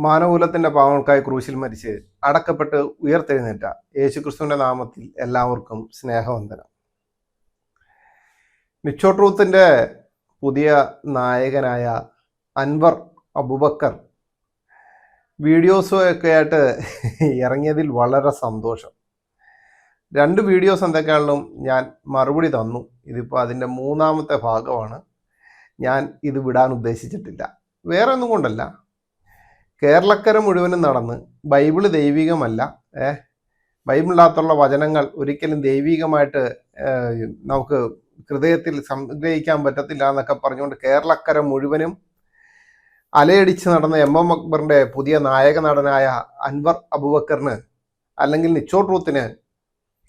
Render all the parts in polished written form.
മാനവകുലത്തിന്റെ പാവങ്ങൾക്കായി ക്രൂശിൽ മരിച്ച് അടക്കപ്പെട്ട് ഉയർത്തെഴുന്നേറ്റ യേശുക്രിസ്തുവിന്റെ നാമത്തിൽ എല്ലാവർക്കും സ്നേഹവന്ദനം. നിച്ചോ ട്രൂത്തിന്റെ പുതിയ നായകനായ അൻവർ അബൂബക്കർ വീഡിയോസൊക്കെ ആയിട്ട് ഇറങ്ങിയതിൽ വളരെ സന്തോഷം. 2 വീഡിയോസ് എന്തൊക്കെയാണെങ്കിലും ഞാൻ മറുപടി തന്നു. ഇതിപ്പോൾ അതിൻ്റെ 3ാമത്തെ ഭാഗമാണ്. ഞാൻ ഇത് വിടാൻ ഉദ്ദേശിച്ചിട്ടില്ല, വേറെ ഒന്നും കൊണ്ടല്ല. കേരളക്കര മുഴുവനും നടന്ന് ബൈബിള് ദൈവികമല്ല, ബൈബിളിനകത്തുള്ള വചനങ്ങൾ ഒരിക്കലും ദൈവികമായിട്ട് നമുക്ക് ഹൃദയത്തിൽ സംഗ്രഹിക്കാൻ പറ്റത്തില്ല എന്നൊക്കെ പറഞ്ഞുകൊണ്ട് കേരളക്കര മുഴുവനും അലയടിച്ച് നടന്ന MM അക്ബറിൻ്റെ പുതിയ നായക നടനായ അൻവർ അബൂബക്കറിന് അല്ലെങ്കിൽ നിച്ചോ ട്രൂത്തിന്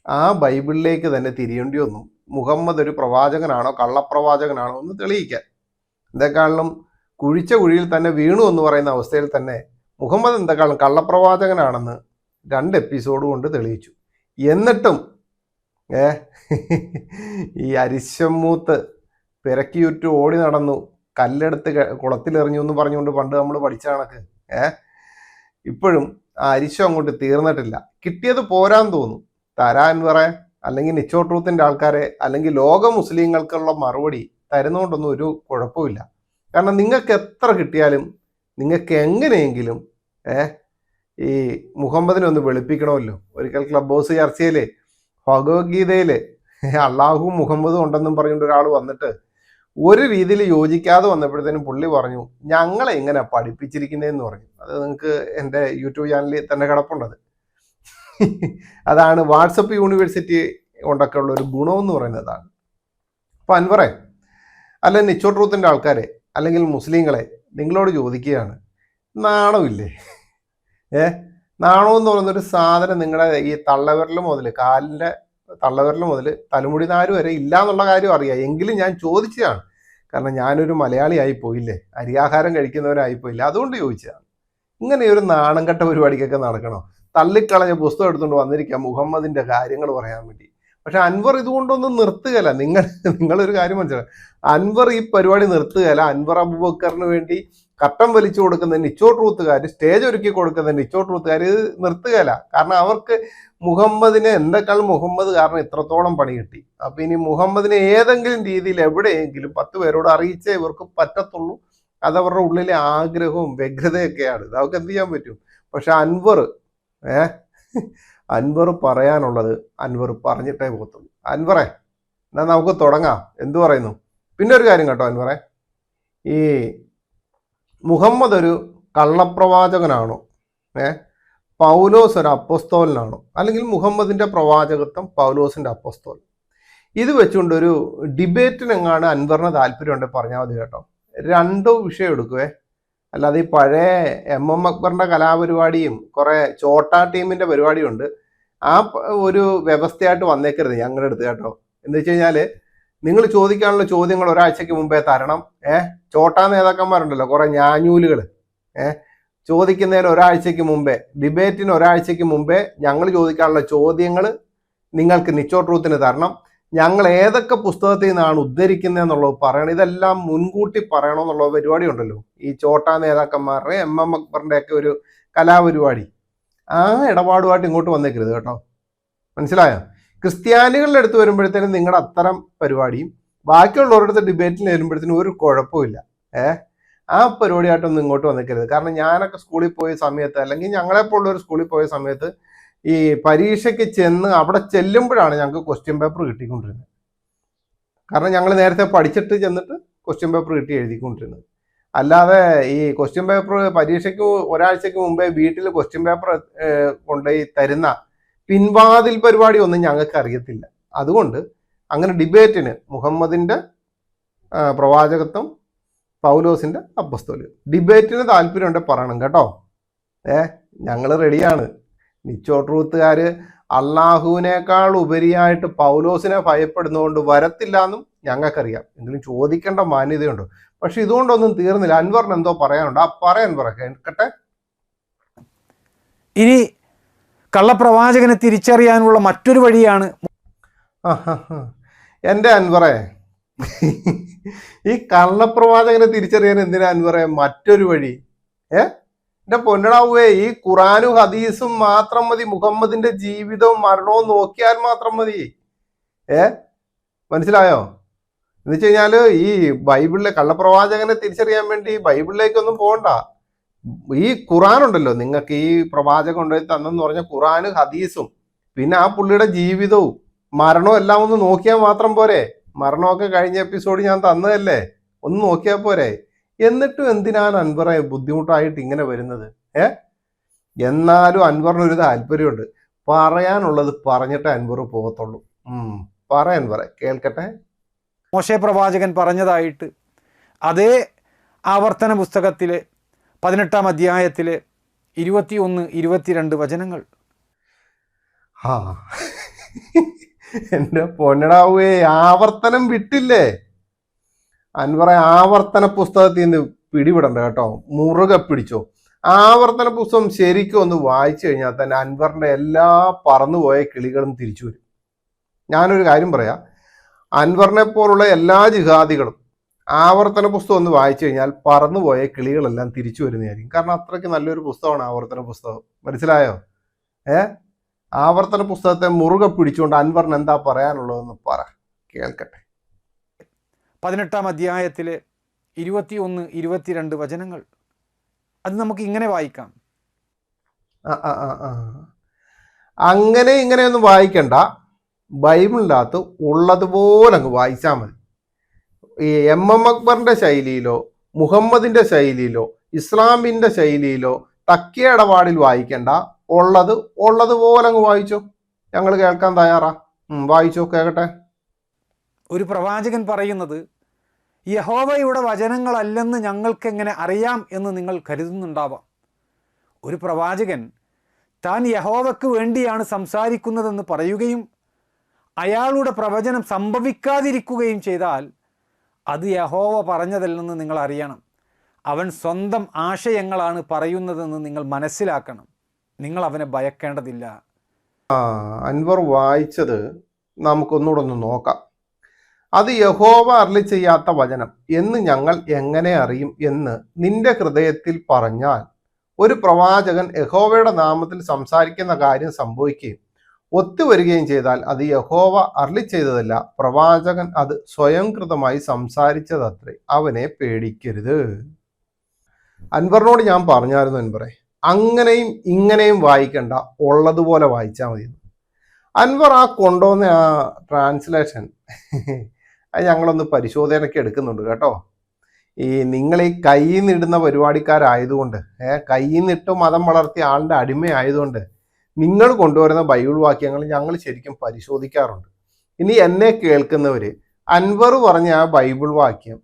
ആ ബൈബിളിലേക്ക് തന്നെ തിരിയേണ്ടി വന്നു. മുഹമ്മദ് ഒരു പ്രവാചകനാണോ കള്ളപ്രവാചകനാണോ എന്ന് തെളിയിക്കാൻ. എന്തെക്കാളും കുഴിച്ച കുഴിയിൽ തന്നെ വീണു എന്ന് പറയുന്ന അവസ്ഥയിൽ തന്നെ മുഹമ്മദ് എന്തെക്കാളും കള്ളപ്രവാചകനാണെന്ന് 2 എപ്പിസോഡ് കൊണ്ട് തെളിയിച്ചു. എന്നിട്ടും ഈ അരിശമൂത്ത് പിറക്കിയുറ്റ് ഓടി നടന്നു, കല്ലെടുത്ത് കുളത്തിലെറിഞ്ഞു എന്ന് പറഞ്ഞുകൊണ്ട് പണ്ട് നമ്മൾ പഠിച്ച കണക്ക് ഇപ്പോഴും ആ അരിശം അങ്ങോട്ട് തീർന്നിട്ടില്ല. കിട്ടിയത് പോരാന്ന് തോന്നുന്നു. തരാൻ പറയാൻ അല്ലെങ്കിൽ നിച്ചോ ട്രൂത്തിൻ്റെ ആൾക്കാരെ അല്ലെങ്കിൽ ലോക മുസ്ലിങ്ങൾക്കുള്ള മറുപടി തരുന്നതുകൊണ്ടൊന്നും ഒരു കുഴപ്പമില്ല. കാരണം നിങ്ങൾക്ക് എത്ര കിട്ടിയാലും നിങ്ങൾക്ക് എങ്ങനെയെങ്കിലും ഈ മുഹമ്മദിനെ ഒന്ന് വെളുപ്പിക്കണമല്ലോ. ഒരിക്കൽ ക്ലബ് ഹൗസ് ചർച്ചയിൽ ഭഗവത്ഗീതയിൽ അള്ളാഹുവും മുഹമ്മദും ഉണ്ടെന്നും പറഞ്ഞുകൊണ്ട് ഒരാൾ വന്നിട്ട് ഒരു രീതിയിൽ യോജിക്കാതെ വന്നപ്പോഴത്തേനും പുള്ളി പറഞ്ഞു, ഞങ്ങളെ ഇങ്ങനെ പഠിപ്പിച്ചിരിക്കുന്നതെന്ന് പറഞ്ഞു. അത് നിങ്ങൾക്ക് എൻ്റെ യൂട്യൂബ് ചാനലിൽ തന്നെ കിടപ്പുണ്ടത്. അതാണ് വാട്സപ്പ് യൂണിവേഴ്സിറ്റി കൊണ്ടൊക്കെ ഉള്ള ഒരു ഗുണമെന്ന് പറയുന്നതാണ്. അപ്പം അൻവറെ അല്ല നിച്ചോ ട്രൂത്തിൻ്റെ ആൾക്കാരെ അല്ലെങ്കിൽ മുസ്ലിങ്ങളെ നിങ്ങളോട് ചോദിക്കുകയാണ്, നാണമില്ലേ? നാണമെന്ന് പറയുന്നൊരു സാധനം നിങ്ങളുടെ ഈ തള്ളവിരൽ മുതൽ കാലിൻ്റെ തള്ളവിരൽ മുതൽ തലമുടി നാര് വരെ ഇല്ല എന്നുള്ള കാര്യം അറിയാം. എങ്കിലും ഞാൻ ചോദിച്ചതാണ്. കാരണം ഞാനൊരു മലയാളി ആയിപ്പോയില്ലേ, അരിയാഹാരം കഴിക്കുന്നവരായിപ്പോയില്ലേ, അതുകൊണ്ട് ചോദിച്ചതാണ്. ഇങ്ങനെ ഒരു നാണം കെട്ട പരിപാടിക്കൊക്കെ നടക്കണോ? തള്ളിക്കളഞ്ഞ പുസ്തകം എടുത്തുകൊണ്ട് വന്നിരിക്കാം മുഹമ്മദിൻ്റെ കാര്യങ്ങൾ പറയാൻ വേണ്ടി. പക്ഷെ അൻവർ ഇതുകൊണ്ടൊന്നും നിർത്തുകയല്ല. നിങ്ങളൊരു കാര്യം മനസ്സിലാക്കുക, അൻവർ ഈ പരിപാടി നിർത്തുകയല്ല. അൻവർ അബൂബക്കറിന് വേണ്ടി കട്ടം വലിച്ചു കൊടുക്കുന്ന നിച്ചോ ട്രൂത്തുകാർ, സ്റ്റേജ് ഒരുക്കി കൊടുക്കുന്ന നിച്ചോ ട്രൂത്തുകാർ ഇത് നിർത്തുകയല്ല. കാരണം അവർക്ക് മുഹമ്മദിനെ എന്തെക്കാളും മുഹമ്മദ് കാരണം ഇത്രത്തോളം പണി കിട്ടി. അപ്പൊ ഇനി മുഹമ്മദിനെ ഏതെങ്കിലും രീതിയിൽ എവിടെയെങ്കിലും 10 പേരോട് അറിയിച്ചേ ഇവർക്ക് പറ്റത്തുള്ളൂ. അതവരുടെ ഉള്ളിലെ ആഗ്രഹവും വ്യഗ്രതയൊക്കെയാണ്. ഇതൊക്കെ എന്ത് ചെയ്യാൻ പറ്റും? പക്ഷെ അൻവർ പറയാനുള്ളത് അൻവർ പറഞ്ഞിട്ടേ പോകത്തുള്ളൂ. അൻവറെ എന്നാൽ നമുക്ക് തുടങ്ങാം. എന്തു പറയുന്നു? പിന്നെ ഒരു കാര്യം കേട്ടോ അൻവറെ, ഈ മുഹമ്മദ് ഒരു കള്ളപ്രവാചകനാണോ, പൗലോസ് ഒരു അപ്പോസ്തോലനാണോ, അല്ലെങ്കിൽ മുഹമ്മദിന്റെ പ്രവാചകത്വം പൗലോസിന്റെ അപ്പോസ്തോൽ, ഇത് വെച്ചുകൊണ്ട് ഒരു ഡിബേറ്റിനെങ്ങാണ് അൻവറിന് താല്പര്യമുണ്ടെങ്കിൽ പറഞ്ഞാൽ മതി കേട്ടോ. 2 വിഷയം എടുക്കുവേ. അല്ലാതെ ഈ പഴയ MM അക്ബറിന്റെ കലാപരിപാടിയും കുറെ ചോട്ടാ ടീമിന്റെ പരിപാടിയുണ്ട്, ആ ഒരു വ്യവസ്ഥയായിട്ട് വന്നേക്കരുത് ഞങ്ങളുടെ അടുത്ത് കേട്ടോ. എന്ന് വെച്ച് കഴിഞ്ഞാല് നിങ്ങൾ ചോദിക്കാനുള്ള ചോദ്യങ്ങൾ ഒരാഴ്ചക്ക് മുമ്പേ തരണം. ചോട്ടാ നേതാക്കന്മാരുണ്ടല്ലോ കുറെ ഞാഞ്ഞൂലുകൾ, ചോദിക്കുന്നതിന് ഒരാഴ്ചക്ക് മുമ്പേ, ഡിബേറ്റിന് ഒരാഴ്ചക്ക് മുമ്പേ ഞങ്ങൾ ചോദിക്കാനുള്ള ചോദ്യങ്ങൾ നിങ്ങൾക്ക് നിച്ചോ ട്രൂത്തിന് തരണം. ഞങ്ങൾ ഏതൊക്കെ പുസ്തകത്തിൽ നിന്നാണ് ഉദ്ധരിക്കുന്നതെന്നുള്ളത് പറയണം. ഇതെല്ലാം മുൻകൂട്ടി പറയണമെന്നുള്ള പരിപാടി ഉണ്ടല്ലോ ഈ ചോട്ടാ നേതാക്കന്മാരുടെ MM അക്ബറിന്റെ ഒക്കെ ഒരു കലാപരിപാടി. ആ ഇടപാടുമായിട്ട് ഇങ്ങോട്ട് വന്നേക്കരുത് കേട്ടോ, മനസ്സിലായോ? ക്രിസ്ത്യാനികളുടെ അടുത്ത് വരുമ്പോഴത്തേനും നിങ്ങളുടെ അത്തരം പരിപാടിയും ബാക്കിയുള്ളവരുടെ അടുത്ത് ഡിബേറ്റിൽ വരുമ്പോഴത്തേനും ഒരു കുഴപ്പമില്ല. ആ പരിപാടിയായിട്ടൊന്നും ഇങ്ങോട്ട് വന്നേക്കരുത്. കാരണം ഞാനൊക്കെ സ്കൂളിൽ പോയ സമയത്ത്, അല്ലെങ്കിൽ ഞങ്ങളെപ്പോലുള്ളൊരു സ്കൂളിൽ പോയ സമയത്ത് ഈ പരീക്ഷയ്ക്ക് ചെന്ന് അവിടെ ചെല്ലുമ്പോഴാണ് ഞങ്ങൾക്ക് ക്വസ്റ്റ്യൻ പേപ്പർ കിട്ടിക്കൊണ്ടിരുന്നത്. കാരണം ഞങ്ങൾ നേരത്തെ പഠിച്ചിട്ട് ചെന്നിട്ട് ക്വസ്റ്റ്യൻ പേപ്പർ കിട്ടി എഴുതിക്കൊണ്ടിരുന്നത്. അല്ലാതെ ഈ ക്വസ്റ്റ്യൻ പേപ്പർ പരീക്ഷയ്ക്ക് ഒരാഴ്ചക്ക് മുമ്പേ വീട്ടിൽ ക്വസ്റ്റ്യൻ പേപ്പർ കൊണ്ടുപോയി തരുന്ന പിൻവാതിൽ പരിപാടി ഒന്നും ഞങ്ങൾക്ക് അറിയത്തില്ല. അതുകൊണ്ട് അങ്ങനെ ഡിബേറ്റിന് മുഹമ്മദിന്റെ പ്രവാചകത്വം പൗലോസിന്റെ അപ്പോസ്തോല് ഡിബേറ്റിന് താല്പര്യമുണ്ടെങ്കിൽ പറയണം കേട്ടോ. ഞങ്ങൾ റെഡിയാണ്. നിച്ചോ ട്രൂത്തുകാര് അള്ളാഹുവിനേക്കാൾ ഉപരിയായിട്ട് പൗലോസിനെ ഭയപ്പെടുന്നതുകൊണ്ട് വരത്തില്ല എന്നും ഞങ്ങൾക്കറിയാം. എങ്കിലും ചോദിക്കേണ്ട മാന്യതയുണ്ട്. പക്ഷെ ഇതുകൊണ്ടൊന്നും തീർന്നില്ല. അൻവറിന് എന്തോ പറയാനുണ്ട്, ആ പറയാൻ കേൾക്കട്ടെ. ഇനി കള്ളപ്രവാചകനെ തിരിച്ചറിയാനുള്ള മറ്റൊരു വഴിയാണ്. എൻ്റെ അൻവറെ, ഈ കള്ളപ്രവാചകനെ തിരിച്ചറിയാൻ എന്തിനാ അൻവറെ മറ്റൊരു വഴി? എന്റെ പൊന്നടാവേ, ഈ ഖുറാനും ഹദീസും മാത്രം മതി, മുഹമ്മദിന്റെ ജീവിതവും മരണവും നോക്കിയാൽ മാത്രം മതി. മനസ്സിലായോ? എന്ന് വെച്ച് കഴിഞ്ഞാല് ഈ ബൈബിളിലെ കള്ളപ്രവാചകനെ തിരിച്ചറിയാൻ വേണ്ടി ബൈബിളിലേക്കൊന്നും പോകണ്ട. ഈ ഖുറാൻ ഉണ്ടല്ലോ, നിങ്ങൾക്ക് ഈ പ്രവാചകൻ കൊണ്ടുപോയി തന്നെന്ന് പറഞ്ഞ ഖുറാനും ഹദീസും, പിന്നെ ആ പുള്ളിയുടെ ജീവിതവും മരണവും എല്ലാം ഒന്ന് നോക്കിയാൽ മാത്രം പോരെ. മരണമൊക്കെ കഴിഞ്ഞ എപ്പിസോഡ് ഞാൻ തന്നതല്ലേ, ഒന്ന് നോക്കിയാൽ പോരെ. എന്നിട്ടും എന്തിനാണ് അൻവറെ ബുദ്ധിമുട്ടായിട്ട് ഇങ്ങനെ വരുന്നത്? എന്നാലും അൻവറിനൊരു താല്പര്യമുണ്ട്, പറയാനുള്ളത് പറഞ്ഞിട്ടേ അൻവർ പോകത്തുള്ളൂ. പറയാൻ പറ, കേൾക്കട്ടെ. മോശെ പ്രവാചകൻ പറഞ്ഞതായിട്ട് അതേ ആവർത്തന പുസ്തകത്തിലെ 18-ാം അധ്യായത്തിലെ 21-22 വചനങ്ങൾ. എന്റെ പൊന്നടാവേ, ആവർത്തനം വിട്ടില്ലേ അൻവറെ? ആവർത്തന പുസ്തകത്തിൽ നിന്ന് പിടിവിടണ്ട കേട്ടോ, മുറുകെ പിടിച്ചോ. ആവർത്തന പുസ്തകം ശരിക്കും ഒന്ന് വായിച്ചു കഴിഞ്ഞാൽ തന്നെ അൻവറിന്റെ എല്ലാ പറന്നുപോയ കിളികളും തിരിച്ചു വരും. ഞാനൊരു കാര്യം പറയാം, അൻവറിനെ പോലുള്ള എല്ലാ ജിഹാദികളും ആവർത്തന പുസ്തകം ഒന്ന് വായിച്ചു കഴിഞ്ഞാൽ പറന്നുപോയ കിളികളെല്ലാം തിരിച്ചു വരുന്നതായിരിക്കും. കാരണം അത്രയ്ക്ക് നല്ലൊരു പുസ്തകമാണ് ആവർത്തന പുസ്തകം. മനസ്സിലായോ? ആവർത്തന പുസ്തകത്തെ മുറുകെ പിടിച്ചുകൊണ്ട് അൻവറിന് എന്താ പറയാനുള്ളതെന്ന് പറ, കേൾക്കട്ടെ. 18-ാം അധ്യായത്തിലെ 21-22 വചനങ്ങൾ. അത് നമുക്ക് ഇങ്ങനെ വായിക്കാം. അങ്ങനെ ഇങ്ങനെയൊന്നും വായിക്കണ്ട, ബൈബിളിനകത്ത് ഉള്ളതുപോലെ അങ്ങ് വായിച്ചാൽ മതി. ഈ MM അക്ബറിന്റെ ശൈലിയിലോ മുഹമ്മദിന്റെ ശൈലിയിലോ ഇസ്ലാമിന്റെ ശൈലിയിലോ തക്കിയ ഇടപാടിൽ വായിക്കണ്ട. ഉള്ളതുപോലെ അങ്ങ് വായിച്ചോ, ഞങ്ങൾ കേൾക്കാൻ തയ്യാറാ. വായിച്ചോ, കേൾക്കട്ടെ. ഒരു പ്രവാചകൻ പറയുന്നത് യഹോവയുടെ വചനങ്ങളല്ലെന്ന് ഞങ്ങൾക്കെങ്ങനെ അറിയാം എന്ന് നിങ്ങൾ കരുതുന്നുണ്ടാവാം. ഒരു പ്രവാചകൻ താൻ യഹോവയ്ക്ക് വേണ്ടിയാണ് സംസാരിക്കുന്നതെന്ന് പറയുകയും അയാളുടെ പ്രവചനം സംഭവിക്കാതിരിക്കുകയും ചെയ്താൽ അത് യഹോവ പറഞ്ഞതല്ലെന്ന് നിങ്ങൾ അറിയണം. അവൻ സ്വന്തം ആശയങ്ങളാണ് പറയുന്നതെന്ന് നിങ്ങൾ മനസ്സിലാക്കണം. നിങ്ങൾ അവനെ ഭയക്കേണ്ടതില്ല. അൻവർ വായിച്ചത് നമുക്കൊന്നുകൂടെ ഒന്ന് നോക്കാം. അത് യഹോവ അരുളി ചെയ്യാത്ത വചനം എന്ന് ഞങ്ങൾ എങ്ങനെ അറിയും എന്ന് നിന്റെ ഹൃദയത്തിൽ പറഞ്ഞാൽ ഒരു പ്രവാചകൻ യഹോവയുടെ നാമത്തിൽ സംസാരിക്കുന്ന കാര്യം സംഭവിക്കുകയും ഒത്തുവരികയും ചെയ്താൽ അത് യഹോവ അരുളി ചെയ്തതല്ല, പ്രവാചകൻ അത് സ്വയംകൃതമായി സംസാരിച്ചതത്രേ. അവനെ പേടിക്കരുത്. അൻവറിനോട് ഞാൻ പറഞ്ഞായിരുന്നു അൻവറെ, അങ്ങനെയും ഇങ്ങനെയും വായിക്കണ്ട, ഉള്ളതുപോലെ വായിച്ചാൽ മതി. അൻവർ ആ കൊണ്ടുവന്ന ആ ട്രാൻസ്ലേഷൻ അത് ഞങ്ങളൊന്ന് പരിശോധനയ്ക്ക് എടുക്കുന്നുണ്ട് കേട്ടോ. ഈ നിങ്ങൾ ഈ കയ്യിൽ നിന്നിടുന്ന പരിപാടിക്കാരായതുകൊണ്ട്, കയ്യിൽ നിന്നിട്ട് മതം വളർത്തിയ ആളുടെ അടിമയായതുകൊണ്ട് നിങ്ങൾ കൊണ്ടുവരുന്ന ബൈബിൾ വാക്യങ്ങൾ ഞങ്ങൾ ശരിക്കും പരിശോധിക്കാറുണ്ട്. ഇനി എന്നെ കേൾക്കുന്നവർ അൻവർ പറഞ്ഞ ആ ബൈബിൾ വാക്യം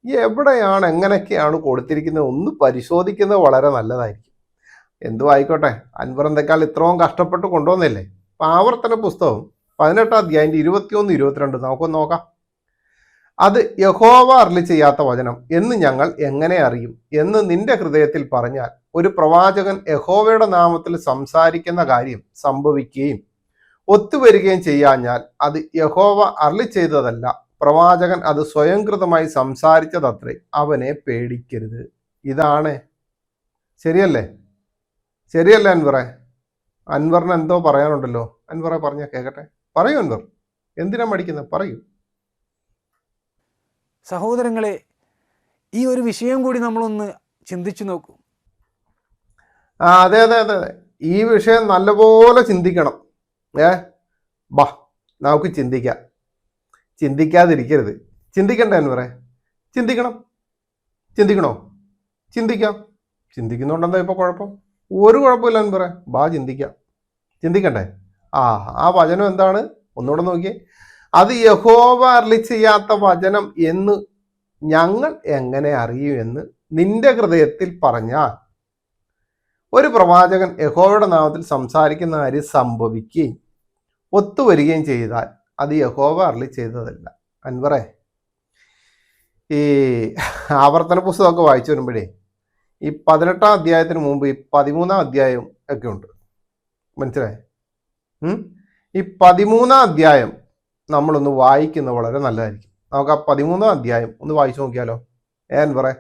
എവിടെയാണ് എങ്ങനെയൊക്കെയാണ് കൊടുത്തിരിക്കുന്നത് ഒന്ന് പരിശോധിക്കുന്നത് വളരെ നല്ലതായിരിക്കും. എന്തു ആയിക്കോട്ടെ, അൻവർ എന്തൊക്കെയാൽ ഇത്രയും കഷ്ടപ്പെട്ട് കൊണ്ടുവന്നില്ലേ. ആവർത്തന പുസ്തകം 18-ാം അധ്യായം 21-22 നമുക്കൊന്ന് നോക്കാം. അത് യഹോവ അരുളി ചെയ്യാത്ത വചനം എന്ന് ഞങ്ങൾ എങ്ങനെ അറിയും എന്ന് നിന്റെ ഹൃദയത്തിൽ പറഞ്ഞാൽ ഒരു പ്രവാചകൻ യഹോവയുടെ നാമത്തിൽ സംസാരിക്കുന്ന കാര്യം സംഭവിക്കുകയും ഒത്തുവരികയും ചെയ്യാഞ്ഞാൽ അത് യഹോവ അരുളി ചെയ്തതല്ല, പ്രവാചകൻ അത് സ്വയംകൃതമായി സംസാരിച്ചതത്രേ. അവനെ പേടിക്കരുത്. ഇതാണ് ശരിയല്ലേ? ശരിയല്ലേ അൻവറെ? അൻവറിന് എന്തോ പറയാനുണ്ടല്ലോ. അൻവറെ പറഞ്ഞ കേൾക്കട്ടെ. പറയൂ അൻവർ, എന്തിനാ മടിക്കുന്നത്? പറയൂ. സഹോദരങ്ങളെ, ഈ ഒരു വിഷയം കൂടി നമ്മളൊന്ന് ചിന്തിച്ചു നോക്കൂ. അതെ അതെ അതെ അതെ, ഈ വിഷയം നല്ലപോലെ ചിന്തിക്കണം. ബാ നമുക്ക് ചിന്തിക്കാം. ചിന്തിക്കാതിരിക്കരുത്. ചിന്തിക്കണ്ടേ അൻവറെ? ചിന്തിക്കണം. ചിന്തിക്കണോ? ചിന്തിക്കാം. ചിന്തിക്കുന്നുണ്ടെന്താ ഇപ്പൊ കുഴപ്പം? ഒരു കുഴപ്പമില്ല അൻവറെ, ബാ ചിന്തിക്കാം. ചിന്തിക്കണ്ടേ? ആ വചനം എന്താണ്? ഒന്നുകൂടെ നോക്കിയേ. അത് യഹോവ അരുളി ചെയ്യാത്ത വചനം എന്ന് ഞങ്ങൾ എങ്ങനെ അറിയും എന്ന് നിന്റെ ഹൃദയത്തിൽ പറഞ്ഞാൽ ഒരു പ്രവാചകൻ യഹോവയുടെ നാമത്തിൽ സംസാരിക്കുന്ന കാര്യം സംഭവിക്കുകയും ഒത്തുവരികയും ചെയ്താൽ അത് യഹോവ അരുളി ചെയ്തതല്ല. അൻവറെ, ഈ ആവർത്തന പുസ്തകമൊക്കെ വായിച്ചു വരുമ്പോഴേ ഈ 18-ാം അധ്യായത്തിന് മുമ്പ് ഈ 13-ാം അധ്യായം ഒക്കെ ഉണ്ട്. മനസ്സിലായേ? ഈ 13-ാം അധ്യായം നമ്മളൊന്ന് വായിക്കുന്നത് വളരെ നല്ലതായിരിക്കും. നമുക്ക് ആ 13-ാം അധ്യായം ഒന്ന് വായിച്ചു നോക്കിയാലോ? അൻവറെ,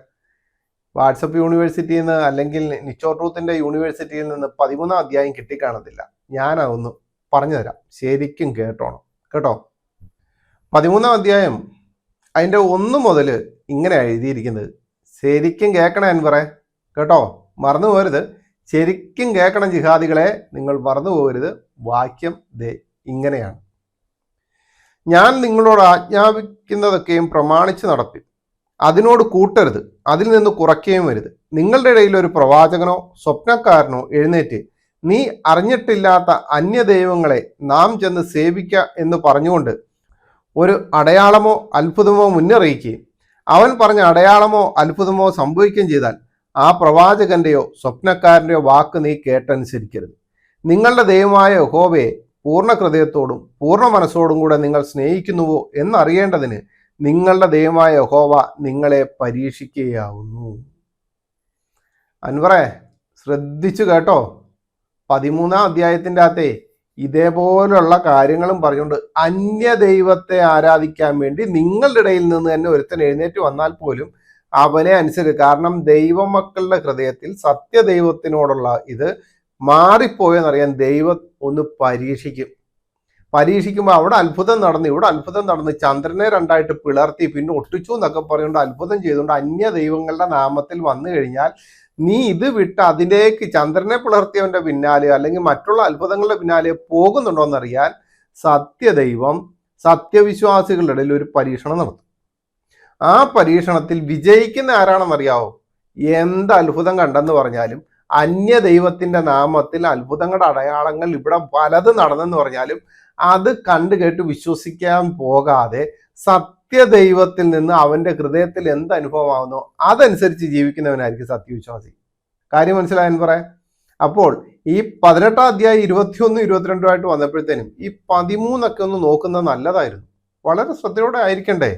വാട്സപ്പ് യൂണിവേഴ്സിറ്റിയിൽ നിന്ന് അല്ലെങ്കിൽ നിച്ചോ ട്രൂത്തിൻ്റെ യൂണിവേഴ്സിറ്റിയിൽ നിന്ന് 13-ാം അധ്യായം കിട്ടിക്കാണത്തില്ല. ഞാനതൊന്ന് പറഞ്ഞുതരാം, ശരിക്കും കേട്ടോണം കേട്ടോ. 13-ാം അധ്യായം അതിൻ്റെ 1 മുതൽ ഇങ്ങനെ എഴുതിയിരിക്കുന്നത്. ശരിക്കും കേൾക്കണം അൻവറേ കേട്ടോ, മറന്നു പോകരുത്. ശരിക്കും കേൾക്കണം ജിഹാദികളെ, നിങ്ങൾ മറന്നു പോകരുത്. വാക്യം ദേ ഇങ്ങനെയാണ്: ഞാൻ നിങ്ങളോട് ആജ്ഞാപിക്കുന്നതൊക്കെയും പ്രമാണിച്ച് നടപ്പിൻ, അതിനോട് കൂട്ടരുത്, അതിൽ നിന്ന് കുറയ്ക്കുകയും വരുത്. നിങ്ങളുടെ ഇടയിൽ ഒരു പ്രവാചകനോ സ്വപ്നക്കാരനോ എഴുന്നേറ്റ് നീ അറിഞ്ഞിട്ടില്ലാത്ത അന്യദൈവങ്ങളെ നാം ചെന്ന് സേവിക്ക എന്ന് പറഞ്ഞുകൊണ്ട് ഒരു അടയാളമോ അത്ഭുതമോ മുന്നറിയിക്കുകയും അവൻ പറഞ്ഞ അടയാളമോ അത്ഭുതമോ സംഭവിക്കുകയും ചെയ്താൽ ആ പ്രവാചകന്റെയോ സ്വപ്നക്കാരൻ്റെയോ വാക്ക് നീ കേട്ടനുസരിക്കരുത്. നിങ്ങളുടെ ദൈവമായ യഹോവയെ പൂർണ്ണ ഹൃദയത്തോടും പൂർണ്ണ മനസ്സോടും കൂടെ നിങ്ങൾ സ്നേഹിക്കുന്നുവോ എന്നറിയേണ്ടതിന് നിങ്ങളുടെ ദൈവമായ യഹോവ നിങ്ങളെ പരീക്ഷിക്കുകയാവുന്നു. അൻവറേ ശ്രദ്ധിച്ചു കേട്ടോ, 13-ാം അധ്യായത്തിൻ്റെ അകത്തെ ഇതേപോലുള്ള കാര്യങ്ങളും പറഞ്ഞുകൊണ്ട് അന്യദൈവത്തെ ആരാധിക്കാൻ വേണ്ടി നിങ്ങളുടെ ഇടയിൽ നിന്ന് തന്നെ ഒരുത്തൻ എഴുന്നേറ്റ് വന്നാൽ പോലും അവനെ അനുസരിച്ച്, കാരണം ദൈവമക്കളുടെ ഹൃദയത്തിൽ സത്യദൈവത്തിനോടുള്ള ഇത് മാറിപ്പോയെന്നറിയാൻ ദൈവം ഒന്ന് പരീക്ഷിക്കുമ്പോൾ അവിടെ അത്ഭുതം നടന്നു, ഇവിടെ അത്ഭുതം നടന്ന് ചന്ദ്രനെ 2ആയിട്ട് പിളർത്തി പിന്നെ ഒട്ടിച്ചു എന്നൊക്കെ പറയുകൊണ്ട് അത്ഭുതം ചെയ്തുകൊണ്ട് അന്യ ദൈവങ്ങളുടെ നാമത്തിൽ വന്നു കഴിഞ്ഞാൽ നീ ഇത് വിട്ട് അതിലേക്ക് ചന്ദ്രനെ പിളർത്തിയവന്റെ പിന്നാലെ അല്ലെങ്കിൽ മറ്റുള്ള അത്ഭുതങ്ങളുടെ പിന്നാലെ പോകുന്നുണ്ടോ എന്നറിയാൻ സത്യദൈവം സത്യവിശ്വാസികളുടെ ഇടയിൽ ഒരു പരീക്ഷണം നടത്തും. ആ പരീക്ഷണത്തിൽ വിജയിക്കുന്ന ആരാണെന്നറിയാവോ? എന്ത് അത്ഭുതം കണ്ടെന്ന് പറഞ്ഞാലും അന്യദൈവത്തിന്റെ നാമത്തിൽ അത്ഭുതങ്ങളുടെ അടയാളങ്ങൾ ഇവിടെ പലത് നടന്നെന്ന് പറഞ്ഞാലും അത് കണ്ടു കേട്ട് വിശ്വസിക്കാൻ പോകാതെ സത്യദൈവത്തിൽ നിന്ന് അവന്റെ ഹൃദയത്തിൽ എന്ത് അനുഭവമാകുന്നോ അതനുസരിച്ച് ജീവിക്കുന്നവനായിരിക്കും സത്യവിശ്വാസി. കാര്യം മനസ്സിലായെന്ന് പറയാം. അപ്പോൾ ഈ 18-ാം അധ്യായം 21, 22 വന്നപ്പോഴത്തേനും ഈ 13 ഒന്ന് നോക്കുന്നത് നല്ലതായിരുന്നു. വളരെ ശ്രദ്ധയോടെ ആയിരിക്കണ്ടേ?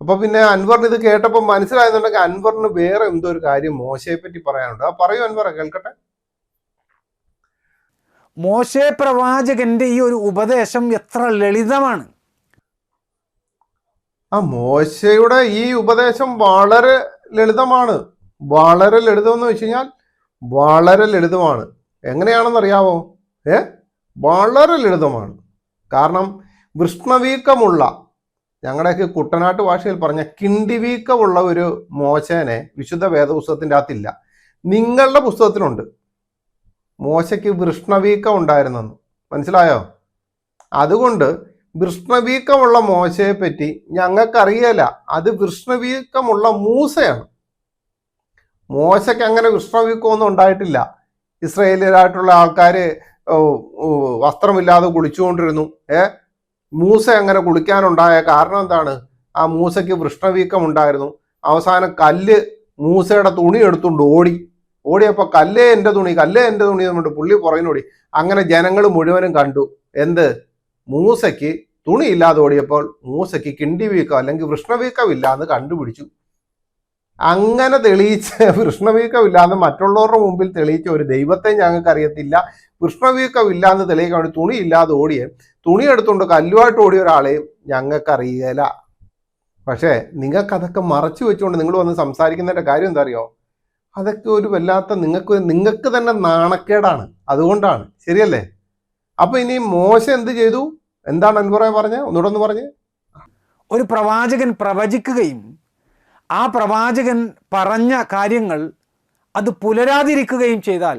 അപ്പൊ പിന്നെ അൻവറിന് ഇത് കേട്ടപ്പോൾ മനസ്സിലായെന്നുണ്ടെങ്കിൽ അൻവറിന് വേറെ എന്തോ ഒരു കാര്യം മോശയെ പറ്റി പറയാനുണ്ട്. പറയൂ അൻവർ, കേൾക്കട്ടെ. മോശെ പ്രവാചകന്റെ ഈ ഒരു ഉപദേശം എത്ര ലളിതമാണ്. മോശയുടെ ഈ ഉപദേശം വളരെ ലളിതമാണ്. വളരെ ലളിതം എന്ന് വെച്ച് കഴിഞ്ഞാൽ വളരെ ലളിതമാണ്. എങ്ങനെയാണെന്നറിയാവോ? വളരെ ലളിതമാണ്. കാരണം വൃഷ്ണവീക്കമുള്ള, ഞങ്ങളുടെയൊക്കെ കുട്ടനാട്ട് ഭാഷയിൽ പറഞ്ഞ കിണ്ടിവീക്കമുള്ള ഒരു മോശനെ വിശുദ്ധ വേദപുസ്തകത്തിൻ്റെ അകത്തില്ല. നിങ്ങളുടെ പുസ്തകത്തിലുണ്ട്. മോശയ്ക്ക് വൃഷ്ണവീക്കം ഉണ്ടായിരുന്നെന്ന് മനസ്സിലായോ? അതുകൊണ്ട് വൃഷ്ണവീക്കമുള്ള മോശയെ പറ്റി ഞങ്ങൾക്കറിയല. അത് വൃഷ്ണവീക്കമുള്ള മൂസയാണ്. മോശയ്ക്ക് അങ്ങനെ വൃഷ്ണവീക്കമൊന്നും ഉണ്ടായിട്ടില്ല. ഇസ്രായേലിയരായിട്ടുള്ള ആൾക്കാർ വസ്ത്രമില്ലാതെ കുളിച്ചുകൊണ്ടിരുന്നു. മൂസ അങ്ങനെ കുളിക്കാനുണ്ടായ കാരണം എന്താണ്? ആ മൂസയ്ക്ക് വൃഷ്ണവീക്കം ഉണ്ടായിരുന്നു. അവസാനം കല്ല് മൂസയുടെ തുണി എടുത്തുകൊണ്ട് ഓടിയപ്പോൾ കല്ലേ എൻ്റെ തുണി എന്നുകൊണ്ട് പുള്ളി പുറകിനോടി. അങ്ങനെ ജനങ്ങൾ മുഴുവനും കണ്ടു എന്ത്? മൂസയ്ക്ക് തുണി ഇല്ലാതെ ഓടിയപ്പോൾ മൂസയ്ക്ക് കിണ്ടിവീക്കം അല്ലെങ്കിൽ വൃഷ്ണവീക്കം ഇല്ലാന്ന് കണ്ടുപിടിച്ചു. അങ്ങനെ തെളിയിച്ച വൃഷ്ണവീക്കം ഇല്ലാന്ന് മറ്റുള്ളവരുടെ മുമ്പിൽ തെളിയിച്ച ഒരു ദൈവത്തെ ഞങ്ങൾക്ക് അറിയത്തില്ല. വൃഷ്ണവീക്കം ഇല്ലാന്ന് തെളിയിക്കാൻ വേണ്ടി തുണി ഇല്ലാതെ തുണി എടുത്തുകൊണ്ട് കല്ലുമായിട്ട് ഓടിയ ഒരാളെയും ഞങ്ങൾക്കറിയില്ല. പക്ഷേ നിങ്ങൾക്കതൊക്കെ മറച്ചു വെച്ചുകൊണ്ട് നിങ്ങൾ വന്ന് സംസാരിക്കുന്നതിൻ്റെ കാര്യം എന്താ അറിയോ? അതൊക്കെ ഒരു വല്ലാത്ത നിങ്ങൾക്ക് തന്നെ നാണക്കേടാണ്. അതുകൊണ്ടാണ്. ശരിയല്ലേ? അപ്പൊ ഇനി മോശ എന്ത് ചെയ്തു? എന്താണ് അൻവറേ പറഞ്ഞത്? ഒന്നുകൂടെ ഒന്ന് പറഞ്ഞ്. ഒരു പ്രവാചകൻ പ്രവചിക്കുകയും ആ പ്രവാചകൻ പറഞ്ഞ കാര്യങ്ങൾ അത് പുലരാതിരിക്കുകയും ചെയ്താൽ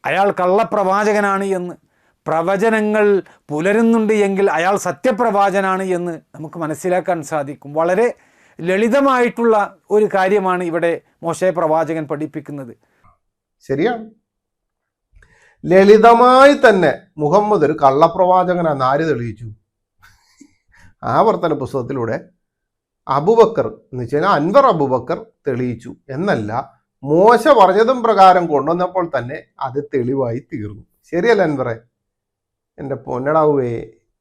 അയാൾ കള്ളപ്രവാചകനാണ് എന്ന്, പ്രവചനങ്ങൾ പുലരുന്നുണ്ട് എങ്കിൽ അയാൾ സത്യപ്രവാചനാണ് എന്ന് നമുക്ക് മനസ്സിലാക്കാൻ സാധിക്കും. വളരെ ലളിതമായിട്ടുള്ള ഒരു കാര്യമാണ് ഇവിടെ മോശെ പ്രവാചകൻ പഠിപ്പിക്കുന്നത്. ശരിയാണ്. ലളിതമായി തന്നെ മുഹമ്മദ് ഒരു കള്ളപ്രവാചകനാണെന്ന് ആര് തെളിയിച്ചു? ആവർത്തന പുസ്തകത്തിലൂടെ അബൂബക്കർ എന്ന് വെച്ച് കഴിഞ്ഞാൽ അൻവർ അബൂബക്കർ തെളിയിച്ചു എന്നല്ല, മോശ പറഞ്ഞതും പ്രകാരം കൊണ്ടുവന്നപ്പോൾ തന്നെ അത് തെളിവായി തീർന്നു. ശരിയല്ല അൻവറെ? എൻ്റെ പൊന്നടാവേ,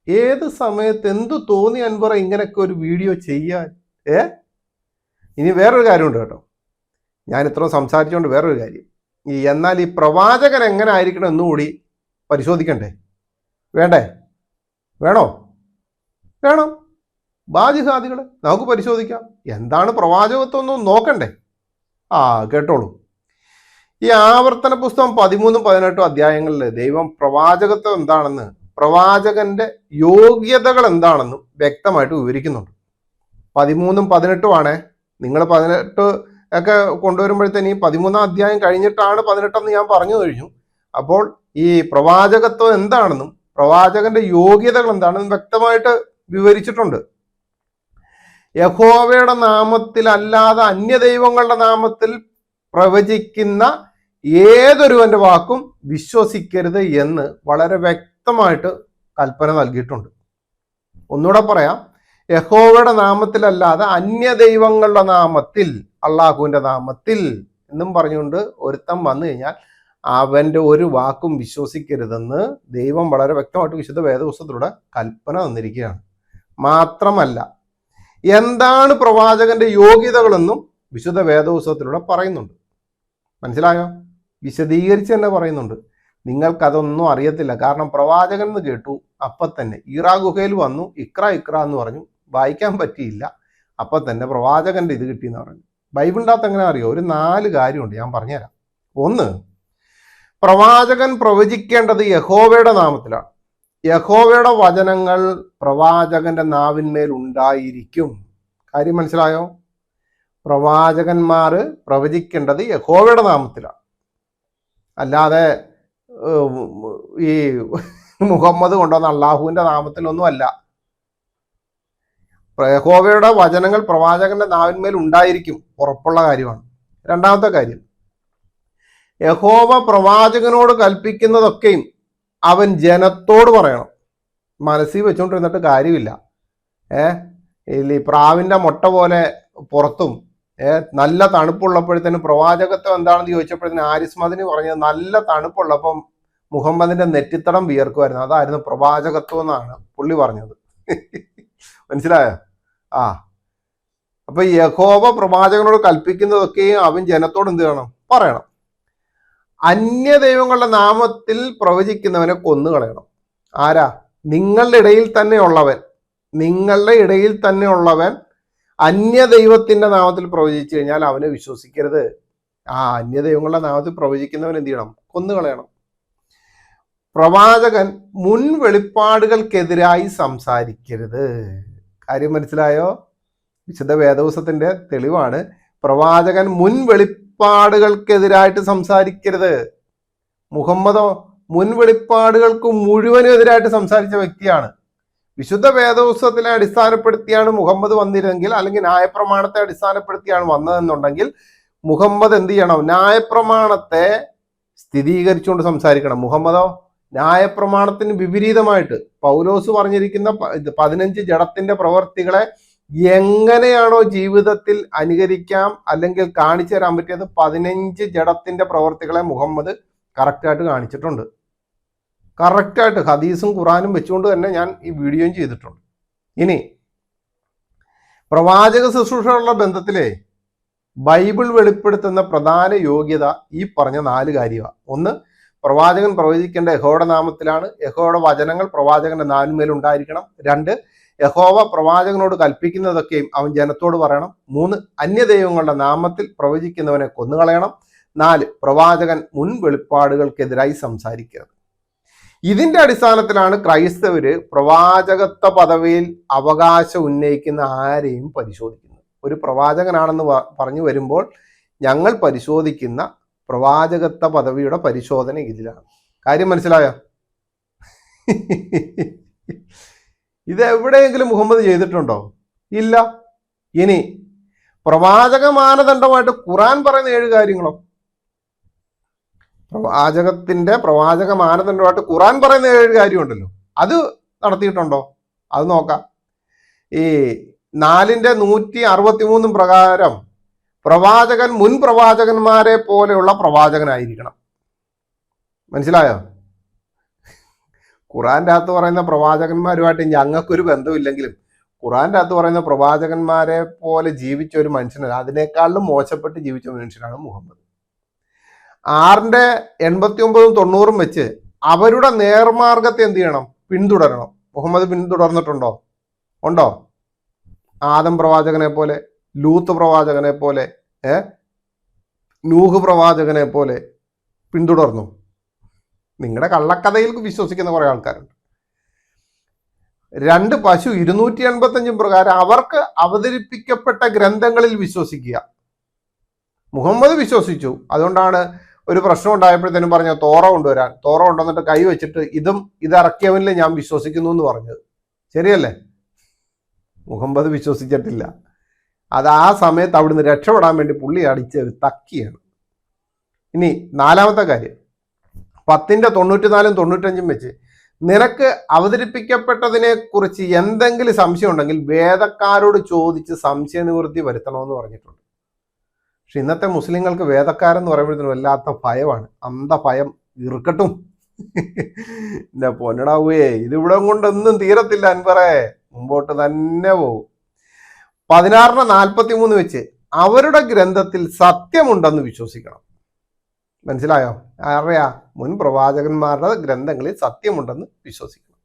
ഏത് സമയത്ത് എന്തു തോന്നി അൻവറെ ഇങ്ങനെയൊക്കെ ഒരു വീഡിയോ ചെയ്യാൻ? ഇനി വേറൊരു കാര്യമുണ്ട് കേട്ടോ. ഞാൻ ഇത്രയും സംസാരിച്ചുകൊണ്ട് വേറൊരു കാര്യം. എന്നാൽ ഈ പ്രവാചകൻ എങ്ങനെ ആയിരിക്കണം എന്നുകൂടി പരിശോധിക്കണ്ടേ? വേണ്ടേ? വേണം. ബാജിഹാദികൾ നമുക്ക് പരിശോധിക്കാം. എന്താണ് പ്രവാചകത്വം ഒന്നും നോക്കണ്ടേ? കേട്ടോളൂ. ഈ ആവർത്തന പുസ്തകം 13-18 അധ്യായങ്ങളിൽ ദൈവം പ്രവാചകത്വം എന്താണെന്ന്, പ്രവാചകന്റെ യോഗ്യതകൾ എന്താണെന്നും വ്യക്തമായിട്ട് വിവരിക്കുന്നുണ്ട്. 13-18 ആണേ. നിങ്ങൾ 18 ഒക്കെ കൊണ്ടുവരുമ്പോഴത്തേന് ഈ 13-ാം അധ്യായം കഴിഞ്ഞിട്ടാണ് 18 ഞാൻ പറഞ്ഞു കഴിഞ്ഞു. അപ്പോൾ ഈ പ്രവാചകത്വം എന്താണെന്നും പ്രവാചകന്റെ യോഗ്യതകൾ എന്താണെന്നും വ്യക്തമായിട്ട് വിവരിച്ചിട്ടുണ്ട്. യഹോവയുടെ നാമത്തിൽ അല്ലാതെ അന്യദൈവങ്ങളുടെ നാമത്തിൽ പ്രവചിക്കുന്ന ഏതൊരുവന്റെ വാക്കും വിശ്വസിക്കരുത് എന്ന് വളരെ വ്യക്തമായിട്ട് കൽപ്പന നൽകിയിട്ടുണ്ട്. ഒന്നുകൂടെ പറയാം, യഹോവയുടെ നാമത്തിലല്ലാതെ അന്യദൈവങ്ങളുടെ നാമത്തിൽ, അള്ളാഹുവിന്റെ നാമത്തിൽ എന്നും പറഞ്ഞുകൊണ്ട് ഒരുത്തൻ വന്നു കഴിഞ്ഞാൽ അവന്റെ ഒരു വാക്കും വിശ്വസിക്കരുതെന്ന് ദൈവം വളരെ വ്യക്തമായിട്ട് വിശുദ്ധ വേദപുസ്തകത്തിലൂടെ കൽപ്പന തന്നിരിക്കുകയാണ്. മാത്രമല്ല, എന്താണ് പ്രവാചകന്റെ യോഗ്യതകളെന്നും വിശുദ്ധ വേദപുസ്തകത്തിലൂടെ പറയുന്നുണ്ട്. മനസ്സിലായോ? വിശദീകരിച്ച് തന്നെ പറയുന്നുണ്ട്. നിങ്ങൾക്കതൊന്നും അറിയത്തില്ല. കാരണം പ്രവാചകൻ എന്ന് കേട്ടു, അപ്പം തന്നെ ഈറാ ഗുഹയിൽ വന്നു, ഇക്ര എന്ന് പറഞ്ഞു, വായിക്കാൻ പറ്റിയില്ല, അപ്പം തന്നെ പ്രവാചകന്റെ ഇത് കിട്ടിയെന്ന് പറഞ്ഞു. ബൈബിളിൻ്റെ അകത്ത് എങ്ങനെ അറിയോ? ഒരു 4 കാര്യമുണ്ട്, ഞാൻ പറഞ്ഞുതരാം. ഒന്ന്, പ്രവാചകൻ പ്രവചിക്കേണ്ടത് യഹോവയുടെ നാമത്തിലാണ്. യഹോവയുടെ വചനങ്ങൾ പ്രവാചകന്റെ നാവിന്മേൽ ഉണ്ടായിരിക്കും. കാര്യം മനസ്സിലായോ? പ്രവാചകന്മാർ പ്രവചിക്കേണ്ടത് യഹോവയുടെ നാമത്തിലാണ്, അല്ലാതെ ഈ മുഹമ്മദ് കൊണ്ടുവന്ന അള്ളാഹുവിന്റെ നാമത്തിലൊന്നുമല്ല. യഹോവയുടെ വചനങ്ങൾ പ്രവാചകന്റെ നാവിന്മേൽ ഉണ്ടായിരിക്കും, ഉറപ്പുള്ള കാര്യമാണ്. രണ്ടാമത്തെ കാര്യം, യഹോവ പ്രവാചകനോട് കൽപ്പിക്കുന്നതൊക്കെയും അവൻ ജനത്തോട് പറയണം. മനസ്സിൽ വെച്ചുകൊണ്ടിരുന്നിട്ട് കാര്യമില്ല. ഈ പ്രാവിന്റെ മുട്ട പോലെ പുറത്തും നല്ല തണുപ്പുള്ളപ്പോഴത്തേനും പ്രവാചകത്വം എന്താണെന്ന് ചോദിച്ചപ്പോഴത്തേന് ആരിസ് മദനി പറഞ്ഞത് നല്ല തണുപ്പുള്ളപ്പം മുഹമ്മദിന്റെ നെറ്റിത്തടം വിയർക്കുമായിരുന്നു, അതായിരുന്നു പ്രവാചകത്വം എന്നാണ് പുള്ളി പറഞ്ഞത്. മനസ്സിലായോ? അപ്പൊ യഹോവ പ്രവാചകനോട് കൽപ്പിക്കുന്നതൊക്കെയും അവൻ ജനത്തോട് എന്ത് ചെയ്യണം? പറയണം. അന്യ ദൈവങ്ങളുടെ നാമത്തിൽ പ്രവചിക്കുന്നവനെ കൊന്നുകളയണം. ആരാ? നിങ്ങളുടെ ഇടയിൽ തന്നെ ഉള്ളവൻ അന്യ ദൈവത്തിന്റെ നാമത്തിൽ പ്രവചിച്ചു കഴിഞ്ഞാൽ അവനെ വിശ്വസിക്കരുത്. അന്യ ദൈവങ്ങളുടെ നാമത്തിൽ പ്രവചിക്കുന്നവൻ എന്ത് ചെയ്യണം? കൊന്നുകളയണം. പ്രവാചകൻ മുൻ വെളിപ്പാടുകൾക്കെതിരായി സംസാരിക്കരുത്. കാര്യം മനസ്സിലായോ? വിശുദ്ധ വേദപുസ്തകത്തിന്റെ തെളിവാണ്. പ്രവാചകൻ മുൻ വെളിപ്പാടുകൾക്കെതിരായിട്ട് സംസാരിക്കരുത്. മുഹമ്മദോ മുൻ വെളിപ്പാടുകൾക്ക് മുഴുവനും എതിരായിട്ട് സംസാരിച്ച വ്യക്തിയാണ്. വിശുദ്ധ വേദപുസ്തകത്തിനെ അടിസ്ഥാനപ്പെടുത്തിയാണ് മുഹമ്മദ് വന്നിരുന്നെങ്കിൽ, അല്ലെങ്കിൽ ന്യായപ്രമാണത്തെ അടിസ്ഥാനപ്പെടുത്തിയാണ് വന്നതെന്നുണ്ടെങ്കിൽ മുഹമ്മദ് എന്ത് ചെയ്യണം? ന്യായപ്രമാണത്തെ സ്ഥിരീകരിച്ചുകൊണ്ട് സംസാരിക്കണം. മുഹമ്മദോ ന്യായപ്രമാണത്തിന് വിപരീതമായിട്ട് പൗലോസ് പറഞ്ഞിരിക്കുന്ന 15 ജഡത്തിന്റെ പ്രവർത്തികളെ എങ്ങനെയാണോ ജീവിതത്തിൽ അനുകരിക്കാം അല്ലെങ്കിൽ കാണിച്ചു തരാൻ പറ്റിയത്, 15 ജഡത്തിന്റെ പ്രവർത്തികളെ മുഹമ്മദ് കറക്റ്റായിട്ട് കാണിച്ചിട്ടുണ്ട്. കറക്റ്റായിട്ട് ഹദീസും ഖുറാനും വെച്ചുകൊണ്ട് തന്നെ ഞാൻ ഈ വീഡിയോയും ചെയ്തിട്ടുണ്ട്. ഇനി പ്രവാചക ശുശ്രൂഷയുള്ള ബന്ധത്തിലെ ബൈബിൾ വെളിപ്പെടുത്തുന്ന പ്രധാന യോഗ്യത ഈ പറഞ്ഞ 4 കാര്യമാണ്. ഒന്ന്, പ്രവാചകൻ പ്രവചിക്കേണ്ട യഹോവയുടെ നാമത്തിലാണ്. യഹോവയുടെ വചനങ്ങൾ പ്രവാചകന്റെ നാവിന്മേൽ ഉണ്ടായിരിക്കണം. 2, യഹോവ പ്രവാചകനോട് കൽപ്പിക്കുന്നതൊക്കെയും അവൻ ജനത്തോട് പറയണം. 3, അന്യദൈവങ്ങളുടെ നാമത്തിൽ പ്രവചിക്കുന്നവനെ കൊന്നുകളയണം. 4, പ്രവാചകൻ മുൻ വെളിപ്പാടുകൾക്കെതിരായി സംസാരിക്കരുത്. ഇതിന്റെ അടിസ്ഥാനത്തിലാണ് ക്രൈസ്തവര് പ്രവാചകത്വ പദവിയിൽ അവകാശം ഉന്നയിക്കുന്ന ആരെയും പരിശോധിക്കുന്നത്. ഒരു പ്രവാചകനാണെന്ന് പറഞ്ഞു വരുമ്പോൾ ഞങ്ങൾ പരിശോധിക്കുന്ന പ്രവാചകത്വ പദവിയുടെ പരിശോധന ഇതിലാണ്. കാര്യം മനസ്സിലായോ? ഇത് എവിടെയെങ്കിലും മുഹമ്മദ് ചെയ്തിട്ടുണ്ടോ? ഇല്ല. ഇനി പ്രവാചക മാനദണ്ഡമായിട്ട് ഖുറാൻ പറയുന്ന 7 കാര്യങ്ങളോ? പ്രവാചക മാനദണ്ഡമായിട്ട് ഖുറാൻ പറയുന്ന 7 കാര്യമുണ്ടല്ലോ, അത് നടത്തിയിട്ടുണ്ടോ? അത് നോക്കാം. ഈ 4:163 പ്രകാരം പ്രവാചകൻ മുൻ പ്രവാചകന്മാരെ പോലെയുള്ള പ്രവാചകനായിരിക്കണം. മനസ്സിലായോ? ഖുറാൻ്റെ അകത്ത് പറയുന്ന പ്രവാചകന്മാരുമായിട്ട് ഞങ്ങൾക്കൊരു ബന്ധമില്ലെങ്കിലും ഖുറാൻ്റെ അകത്ത് പറയുന്ന പ്രവാചകന്മാരെ പോലെ ജീവിച്ച ഒരു മനുഷ്യനല്ല, അതിനേക്കാളും മോശപ്പെട്ട് ജീവിച്ച മനുഷ്യനാണ് മുഹമ്മദ്. 6:89-90 വെച്ച് അവരുടെ നേർമാർഗത്തെ എന്ത് ചെയ്യണം? പിന്തുടരണം. മുഹമ്മദ് പിന്തുടർന്നിട്ടുണ്ടോ? ഉണ്ടോ? ആദം പ്രവാചകനെ പോലെ, ലൂത്ത് പ്രവാചകനെ പോലെ, നൂഹ് പ്രവാചകനെ പോലെ പിന്തുടർന്നു. നിങ്ങളുടെ കള്ളക്കഥയിൽ വിശ്വസിക്കുന്ന കുറേ ആൾക്കാരുണ്ട്. 2 പശു 285 പ്രകാരം അവർക്ക് അവതരിപ്പിക്കപ്പെട്ട ഗ്രന്ഥങ്ങളിൽ വിശ്വസിക്കുക. മുഹമ്മദ് വിശ്വസിച്ചു. അതുകൊണ്ടാണ് ഒരു പ്രശ്നം ഉണ്ടായപ്പോഴത്തേനും പറഞ്ഞ തോറ കൊണ്ടുവരാൻ. തോറ കൊണ്ടുവന്നിട്ട് കൈ വെച്ചിട്ട് ഇതിറക്കിയവനിൽ ഞാൻ വിശ്വസിക്കുന്നു എന്ന് പറഞ്ഞത് ശരിയല്ലേ? മുഹമ്മദ് വിശ്വസിച്ചിട്ടില്ല. അത് ആ സമയത്ത് അവിടുന്ന് രക്ഷപ്പെടാൻ വേണ്ടി പുള്ളി അടിച്ച ഒരു തക്കിയാണ്. ഇനി 4ാമത്തെ കാര്യം, 10ന്റെ 94 95 വെച്ച് നിനക്ക് അവതരിപ്പിക്കപ്പെട്ടതിനെ കുറിച്ച് എന്തെങ്കിലും സംശയം ഉണ്ടെങ്കിൽ വേദക്കാരോട് ചോദിച്ച് സംശയ നിവൃത്തി വരുത്തണമെന്ന് പറഞ്ഞിട്ടുണ്ട്. പക്ഷെ ഇന്നത്തെ മുസ്ലിങ്ങൾക്ക് വേദക്കാരെന്ന് പറയുമ്പോഴത്തേനും വല്ലാത്ത ഭയമാണ്. ഭയം ഇറുക്കട്ടും. എന്റെ പൊന്നടാവേ, ഇതിവിടെ കൊണ്ടൊന്നും തീരത്തില്ല അൻവറേ, മുമ്പോട്ട് തന്നെ പോകും. 16ന്റെ 43 വെച്ച് അവരുടെ ഗ്രന്ഥത്തിൽ സത്യമുണ്ടെന്ന് വിശ്വസിക്കണം. മനസ്സിലായോ? അറിയാ, മുൻ പ്രവാചകന്മാരുടെ ഗ്രന്ഥങ്ങളിൽ സത്യമുണ്ടെന്ന് വിശ്വസിക്കണം.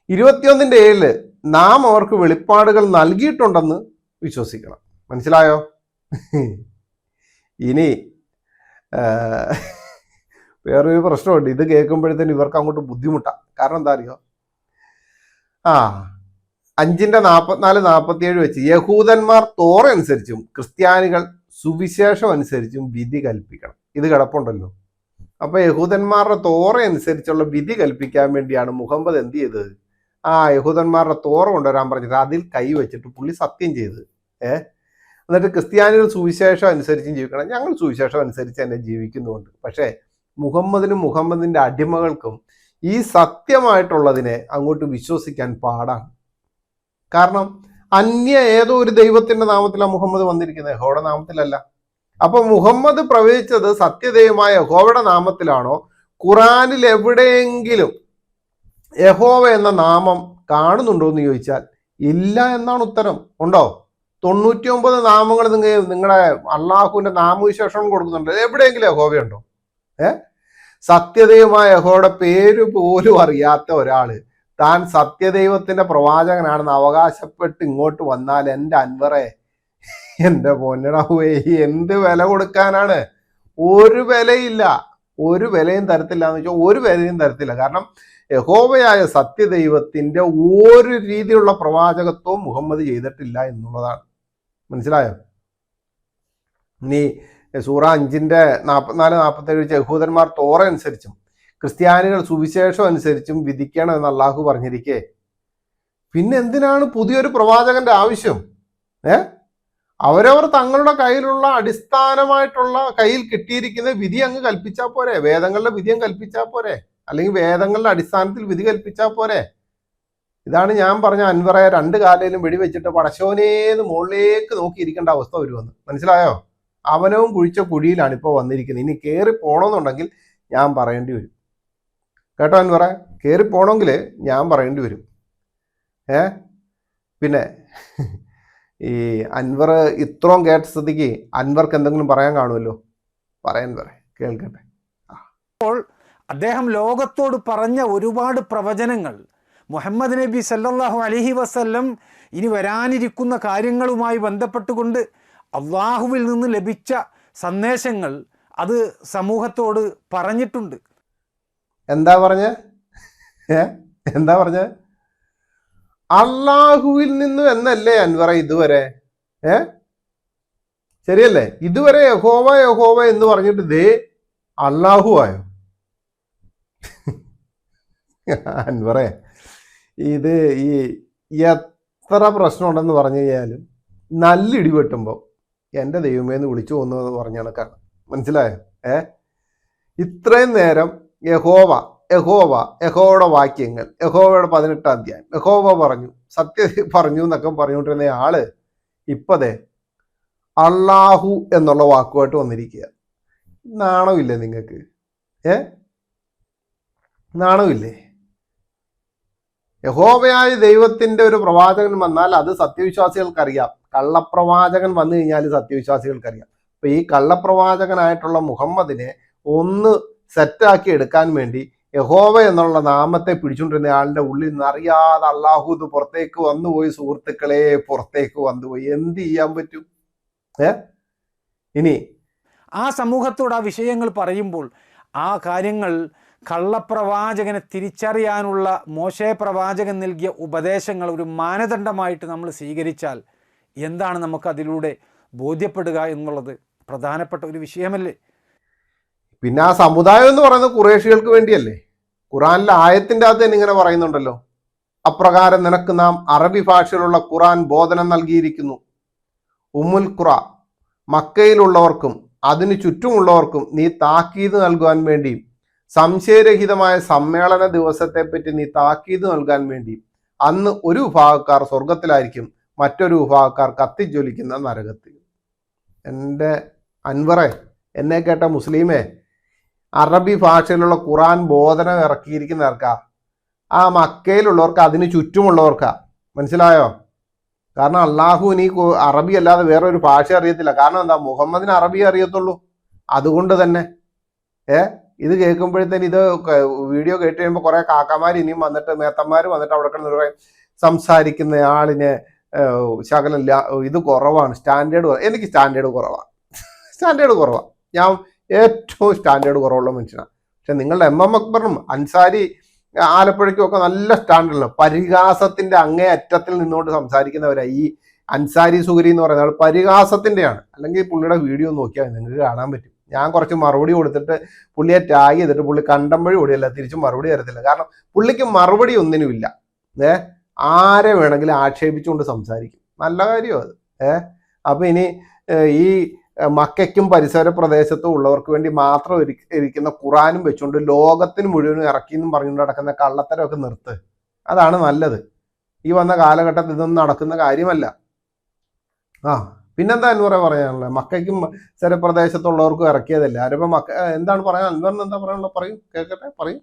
21ന്റെ 7 നാം അവർക്ക് വെളിപ്പാടുകൾ നൽകിയിട്ടുണ്ടെന്ന് വിശ്വസിക്കണം. മനസ്സിലായോ? ഇനി വേറൊരു പ്രശ്നമുണ്ട്. ഇത് കേൾക്കുമ്പോഴത്തേന് ഇവർക്ക് അങ്ങോട്ട് ബുദ്ധിമുട്ടാണ്. കാരണം എന്താ അറിയോ? 5ന്റെ 44 47 വെച്ച് യഹൂദന്മാർ തോറ അനുസരിച്ചും ക്രിസ്ത്യാനികൾ സുവിശേഷം അനുസരിച്ചും വിധി കൽപ്പിക്കണം. ഇത് കിടപ്പുണ്ടല്ലോ. അപ്പൊ യഹൂദന്മാരുടെ തോറ അനുസരിച്ചുള്ള വിധി കൽപ്പിക്കാൻ വേണ്ടിയാണ് മുഹമ്മദ് എന്ത് ചെയ്തത്? യഹൂദന്മാരുടെ തോറ കൊണ്ടുവരാൻ പറഞ്ഞിട്ട് അതിൽ കൈ വെച്ചിട്ട് പുള്ളി സത്യം ചെയ്ത്. എന്നിട്ട് ക്രിസ്ത്യാനികൾ സുവിശേഷം അനുസരിച്ചും ജീവിക്കണം. ഞങ്ങൾ സുവിശേഷം അനുസരിച്ച് തന്നെ ജീവിക്കുന്നുണ്ട്. പക്ഷേ മുഹമ്മദിനും മുഹമ്മദിന്റെ അടിമകൾക്കും ഈ സത്യമായിട്ടുള്ളതിനെ അങ്ങോട്ട് വിശ്വസിക്കാൻ പാടാണ്. കാരണം ഏതോ ഒരു ദൈവത്തിന്റെ നാമത്തിലാണ് മുഹമ്മദ് വന്നിരിക്കുന്നത്, യഹോവയുടെ നാമത്തിലല്ല. അപ്പൊ മുഹമ്മദ് പ്രവചിച്ചത് സത്യദൈവമായ യഹോവയുടെ നാമത്തിലാണോ? ഖുറാനിൽ എവിടെയെങ്കിലും യഹോവ എന്ന നാമം കാണുന്നുണ്ടോ എന്ന് ചോദിച്ചാൽ ഇല്ല എന്നാണ് ഉത്തരം. ഉണ്ടോ? 99 നാമങ്ങൾ നിങ്ങളുടെ അള്ളാഹുവിന്റെ നാമവിശേഷം കൊടുക്കുന്നുണ്ട്. എവിടെയെങ്കിലും യഹോവയുണ്ടോ? സത്യദൈവമായ യഹോവയുടെ പേര് പോലും അറിയാത്ത ഒരാള് താൻ സത്യദൈവത്തിന്റെ പ്രവാചകനാണെന്ന് അവകാശപ്പെട്ട് ഇങ്ങോട്ട് വന്നാൽ എൻ്റെ അൻവറെ, എൻ്റെ പൊന്നടാവേ, എന്ത് വില കൊടുക്കാനാണ്? ഒരു വിലയില്ല. ഒരു വിലയും തരത്തില്ല എന്ന് വെച്ചാൽ ഒരു വിലയും തരത്തില്ല. കാരണം യഹോവയായ സത്യദൈവത്തിന്റെ ഒരു രീതിയിലുള്ള പ്രവാചകത്വവും മുഹമ്മദ് ചെയ്തിട്ടില്ല എന്നുള്ളതാണ്. മനസ്സിലായോ? ഇനി സൂറ 5ന്റെ 44 47 വെച്ച് യഹൂദന്മാർ തോറ അനുസരിച്ചും ക്രിസ്ത്യാനികൾ സുവിശേഷം അനുസരിച്ചും വിധിക്കണം എന്ന് അള്ളാഹു പറഞ്ഞിരിക്കെ പിന്നെ എന്തിനാണ് പുതിയൊരു പ്രവാചകന്റെ ആവശ്യം? അവരവർ തങ്ങളുടെ കയ്യിലുള്ള അടിസ്ഥാനമായിട്ടുള്ള കയ്യിൽ കിട്ടിയിരിക്കുന്ന വിധി അങ്ങ് കൽപ്പിച്ചാൽ പോരെ? വേദങ്ങളുടെ വിധി അങ്ങ് കൽപ്പിച്ചാൽ പോരെ? അല്ലെങ്കിൽ വേദങ്ങളുടെ അടിസ്ഥാനത്തിൽ വിധി കൽപ്പിച്ചാൽ പോരെ? ഇതാണ് ഞാൻ പറഞ്ഞ അൻവറെ, 2 കാലയിലും വെടിവെച്ചിട്ട് പടശോനേന്ന് മുകളിലേക്ക് നോക്കിയിരിക്കേണ്ട അവസ്ഥ വരുമെന്ന്. മനസ്സിലായോ? അവനവും കുഴിച്ച കുഴിയിലാണ് ഇപ്പോൾ വന്നിരിക്കുന്നത്. ഇനി കയറി പോകണമെന്നുണ്ടെങ്കിൽ ഞാൻ പറയേണ്ടി വരും. കേട്ടോ അൻവറെ? കയറി പോകണമെങ്കിൽ ഞാൻ പറയേണ്ടി വരും. പിന്നെ ഈ അൻവർ ഇത്രയും കേട്ട സ്ഥിതിക്ക് അൻവർക്ക് എന്തെങ്കിലും പറയാൻ കാണുമല്ലോ. പറയാൻ കേൾക്കട്ടെ. അപ്പോൾ അദ്ദേഹം ലോകത്തോട് പറഞ്ഞ ഒരുപാട് പ്രവചനങ്ങൾ മുഹമ്മദ് നബി സല്ലല്ലാഹു അലൈഹി വസല്ലം ഇനി വരാനിരിക്കുന്ന കാര്യങ്ങളുമായി ബന്ധപ്പെട്ടുകൊണ്ട് അള്ളാഹുവിൽ നിന്ന് ലഭിച്ച സന്ദേശങ്ങൾ അത് സമൂഹത്തോട് പറഞ്ഞിട്ടുണ്ട്. എന്താ പറഞ്ഞ? അള്ളാഹുവിൽ നിന്ന് എന്നല്ലേ അൻവറ ഇതുവരെ? ശരിയല്ലേ? ഇതുവരെ യഹോവ യഹോവ എന്ന് പറഞ്ഞിട്ട് ദേ അള്ളാഹു ആയോ? അൻവറേ, ഇത് ഈ എത്ര പ്രശ്നമുണ്ടെന്ന് പറഞ്ഞു കഴിഞ്ഞാലും നല്ല ഇടിവെട്ടുമ്പോൾ എൻ്റെ ദൈവമേന്ന് വിളിച്ചു പോകുന്നത് പറഞ്ഞ കണക്കാണ്. മനസ്സിലായോ? ഇത്രയും നേരം യഹോവയുടെ വാക്യങ്ങൾ, യഹോവയുടെ 18ാം അധ്യായം, യഹോവ പറഞ്ഞു, സത്യം പറഞ്ഞു എന്നൊക്കെ പറഞ്ഞുകൊണ്ടിരുന്ന ആള് ഇപ്പതേ അള്ളാഹു എന്നുള്ള വാക്കുമായിട്ട് വന്നിരിക്കുക. നാണമില്ലേ നിങ്ങൾക്ക്? നാണമില്ലേ? യഹോവയായ ദൈവത്തിന്റെ ഒരു പ്രവാചകൻ വന്നാൽ അത് സത്യവിശ്വാസികൾക്കറിയാം. കള്ളപ്രവാചകൻ വന്നു കഴിഞ്ഞാൽ സത്യവിശ്വാസികൾക്കറിയാം. അപ്പൊ ഈ കള്ളപ്രവാചകനായിട്ടുള്ള മുഹമ്മദിനെ ഒന്ന് സെറ്റാക്കി എടുക്കാൻ വേണ്ടി യഹോവ എന്നുള്ള നാമത്തെ പിടിച്ചുകൊണ്ടിരുന്ന ആളിന്റെ ഉള്ളിൽ നിന്ന് അറിയാതെ അള്ളാഹു ഇത് പുറത്തേക്ക് വന്നുപോയി. സുഹൃത്തുക്കളെ, പുറത്തേക്ക് വന്നുപോയി. എന്ത് ചെയ്യാൻ പറ്റും? ഇനി ആ സമൂഹത്തോട് ആ വിഷയങ്ങൾ പറയുമ്പോൾ ആ കാര്യങ്ങൾ കള്ളപ്രവാചകനെ തിരിച്ചറിയാനുള്ള മോശെ പ്രവാചകൻ നൽകിയ ഉപദേശങ്ങൾ ഒരു മാനദണ്ഡമായിട്ട് നമ്മൾ സ്വീകരിച്ചാൽ എന്താണ് നമുക്ക് അതിലൂടെ ബോധ്യപ്പെടുക എന്നുള്ളത് പ്രധാനപ്പെട്ട ഒരു വിഷയമല്ലേ? പിന്നെ ആ സമുദായം എന്ന് പറയുന്നത് ഖുറേഷികൾക്ക് വേണ്ടിയല്ലേ? ഖുറാനിലെ ആയത്തിന്റെ അകത്ത് തന്നെ ഇങ്ങനെ പറയുന്നുണ്ടല്ലോ, അപ്രകാരം നിനക്ക് നാം അറബി ഭാഷയിലുള്ള ഖുറാൻ ബോധനം നൽകിയിരിക്കുന്നു. ഉമ്മുൽ ഖുറ, മക്കയിലുള്ളവർക്കും അതിനു ചുറ്റുമുള്ളവർക്കും നീ താക്കീത് നൽകുവാൻ വേണ്ടിയും സംശയരഹിതമായ സമ്മേളന ദിവസത്തെപ്പറ്റി നീ താക്കീത് നൽകാൻ വേണ്ടിയും അന്ന് ഒരു വിഭാഗക്കാർ സ്വർഗത്തിലായിരിക്കും, മറ്റൊരു വിഭാഗക്കാർ കത്തിജ്വലിക്കുന്ന നരകത്തിൽ. എൻ്റെ അൻവറെ, എന്നെ കേട്ട മുസ്ലിമേ, അറബി ഭാഷയിലുള്ള ഖുറാൻ ബോധനം ഇറക്കിയിരിക്കുന്നവർക്കാ, ആ മക്കയിലുള്ളവർക്ക് അതിന് ചുറ്റുമുള്ളവർക്കാ. മനസ്സിലായോ? കാരണം അള്ളാഹുവിന് ഈ അറബി അല്ലാതെ വേറൊരു ഭാഷ അറിയത്തില്ല. കാരണം എന്താ? മുഹമ്മദിന് അറബി അറിയത്തുള്ളൂ. അതുകൊണ്ട് തന്നെ ഇത് കേൾക്കുമ്പോഴത്തേന് ഇത് വീഡിയോ കേട്ട് കഴിയുമ്പോൾ കുറെ കാക്കമാർ ഇനിയും വന്നിട്ട് മേത്തന്മാർ വന്നിട്ട് അവിടെ കിടന്ന് പറയും സംസാരിക്കുന്ന ആളിന് ശകലം ഇത് കുറവാണ്, സ്റ്റാൻഡേർഡ്. എനിക്ക് സ്റ്റാൻഡേർഡ് കുറവാണ്. ഞാൻ ഏറ്റവും സ്റ്റാൻഡേർഡ് കുറവുള്ള മനുഷ്യനാണ്. പക്ഷെ നിങ്ങളുടെ MM അക്ബറിനും അൻസാരി ആലപ്പുഴയ്ക്കും ഒക്കെ നല്ല സ്റ്റാൻഡേർഡാണ്. പരിഹാസത്തിന്റെ അങ്ങേ അറ്റത്തിൽ നിന്നുകൊണ്ട് സംസാരിക്കുന്നവരാ ഈ അൻസാരി സുഗരി എന്ന് പറയുന്ന ആൾ. പരിഹാസത്തിന്റെയാണ്. അല്ലെങ്കിൽ പുള്ളിയുടെ വീഡിയോ നോക്കിയാൽ നിങ്ങൾക്ക് കാണാൻ പറ്റും. ഞാൻ കുറച്ച് മറുപടി കൊടുത്തിട്ട് പുള്ളിയെ ടാഗ് ചെയ്തിട്ട് പുള്ളി കണ്ടമ്പഴി ഓടിയല്ല, തിരിച്ചും മറുപടി തരത്തില്ല. കാരണം പുള്ളിക്ക് മറുപടി ഒന്നിനുമില്ല. ആരെ വേണമെങ്കിലും ആക്ഷേപിച്ചുകൊണ്ട് സംസാരിക്കും. നല്ല കാര്യം അത്. അപ്പൊ ഇനി ഈ മക്കയ്ക്കും പരിസര പ്രദേശത്തും ഉള്ളവർക്ക് വേണ്ടി മാത്രം ഇരിക്കുന്ന ഖുറാനും വെച്ചുകൊണ്ട് ലോകത്തിന് മുഴുവനും ഇറക്കിയെന്നും പറഞ്ഞുകൊണ്ട് നടക്കുന്ന കള്ളത്തരമൊക്കെ നിർത്ത്. അതാണ് നല്ലത്. ഈ വന്ന കാലഘട്ടത്തിൽ ഇതൊന്നും നടക്കുന്ന കാര്യമല്ല. പിന്നെന്താ അൻവറെ പറയാനുള്ളത്? മക്കയ്ക്കും പരിസര പ്രദേശത്തുള്ളവർക്കും ഇറക്കിയതല്ല. ആരപ്പം എന്താണ് പറയാൻ? അൻവറിന് എന്താ പറയാനുള്ളത്? പറയൂ, കേൾക്കട്ടെ, പറയൂ.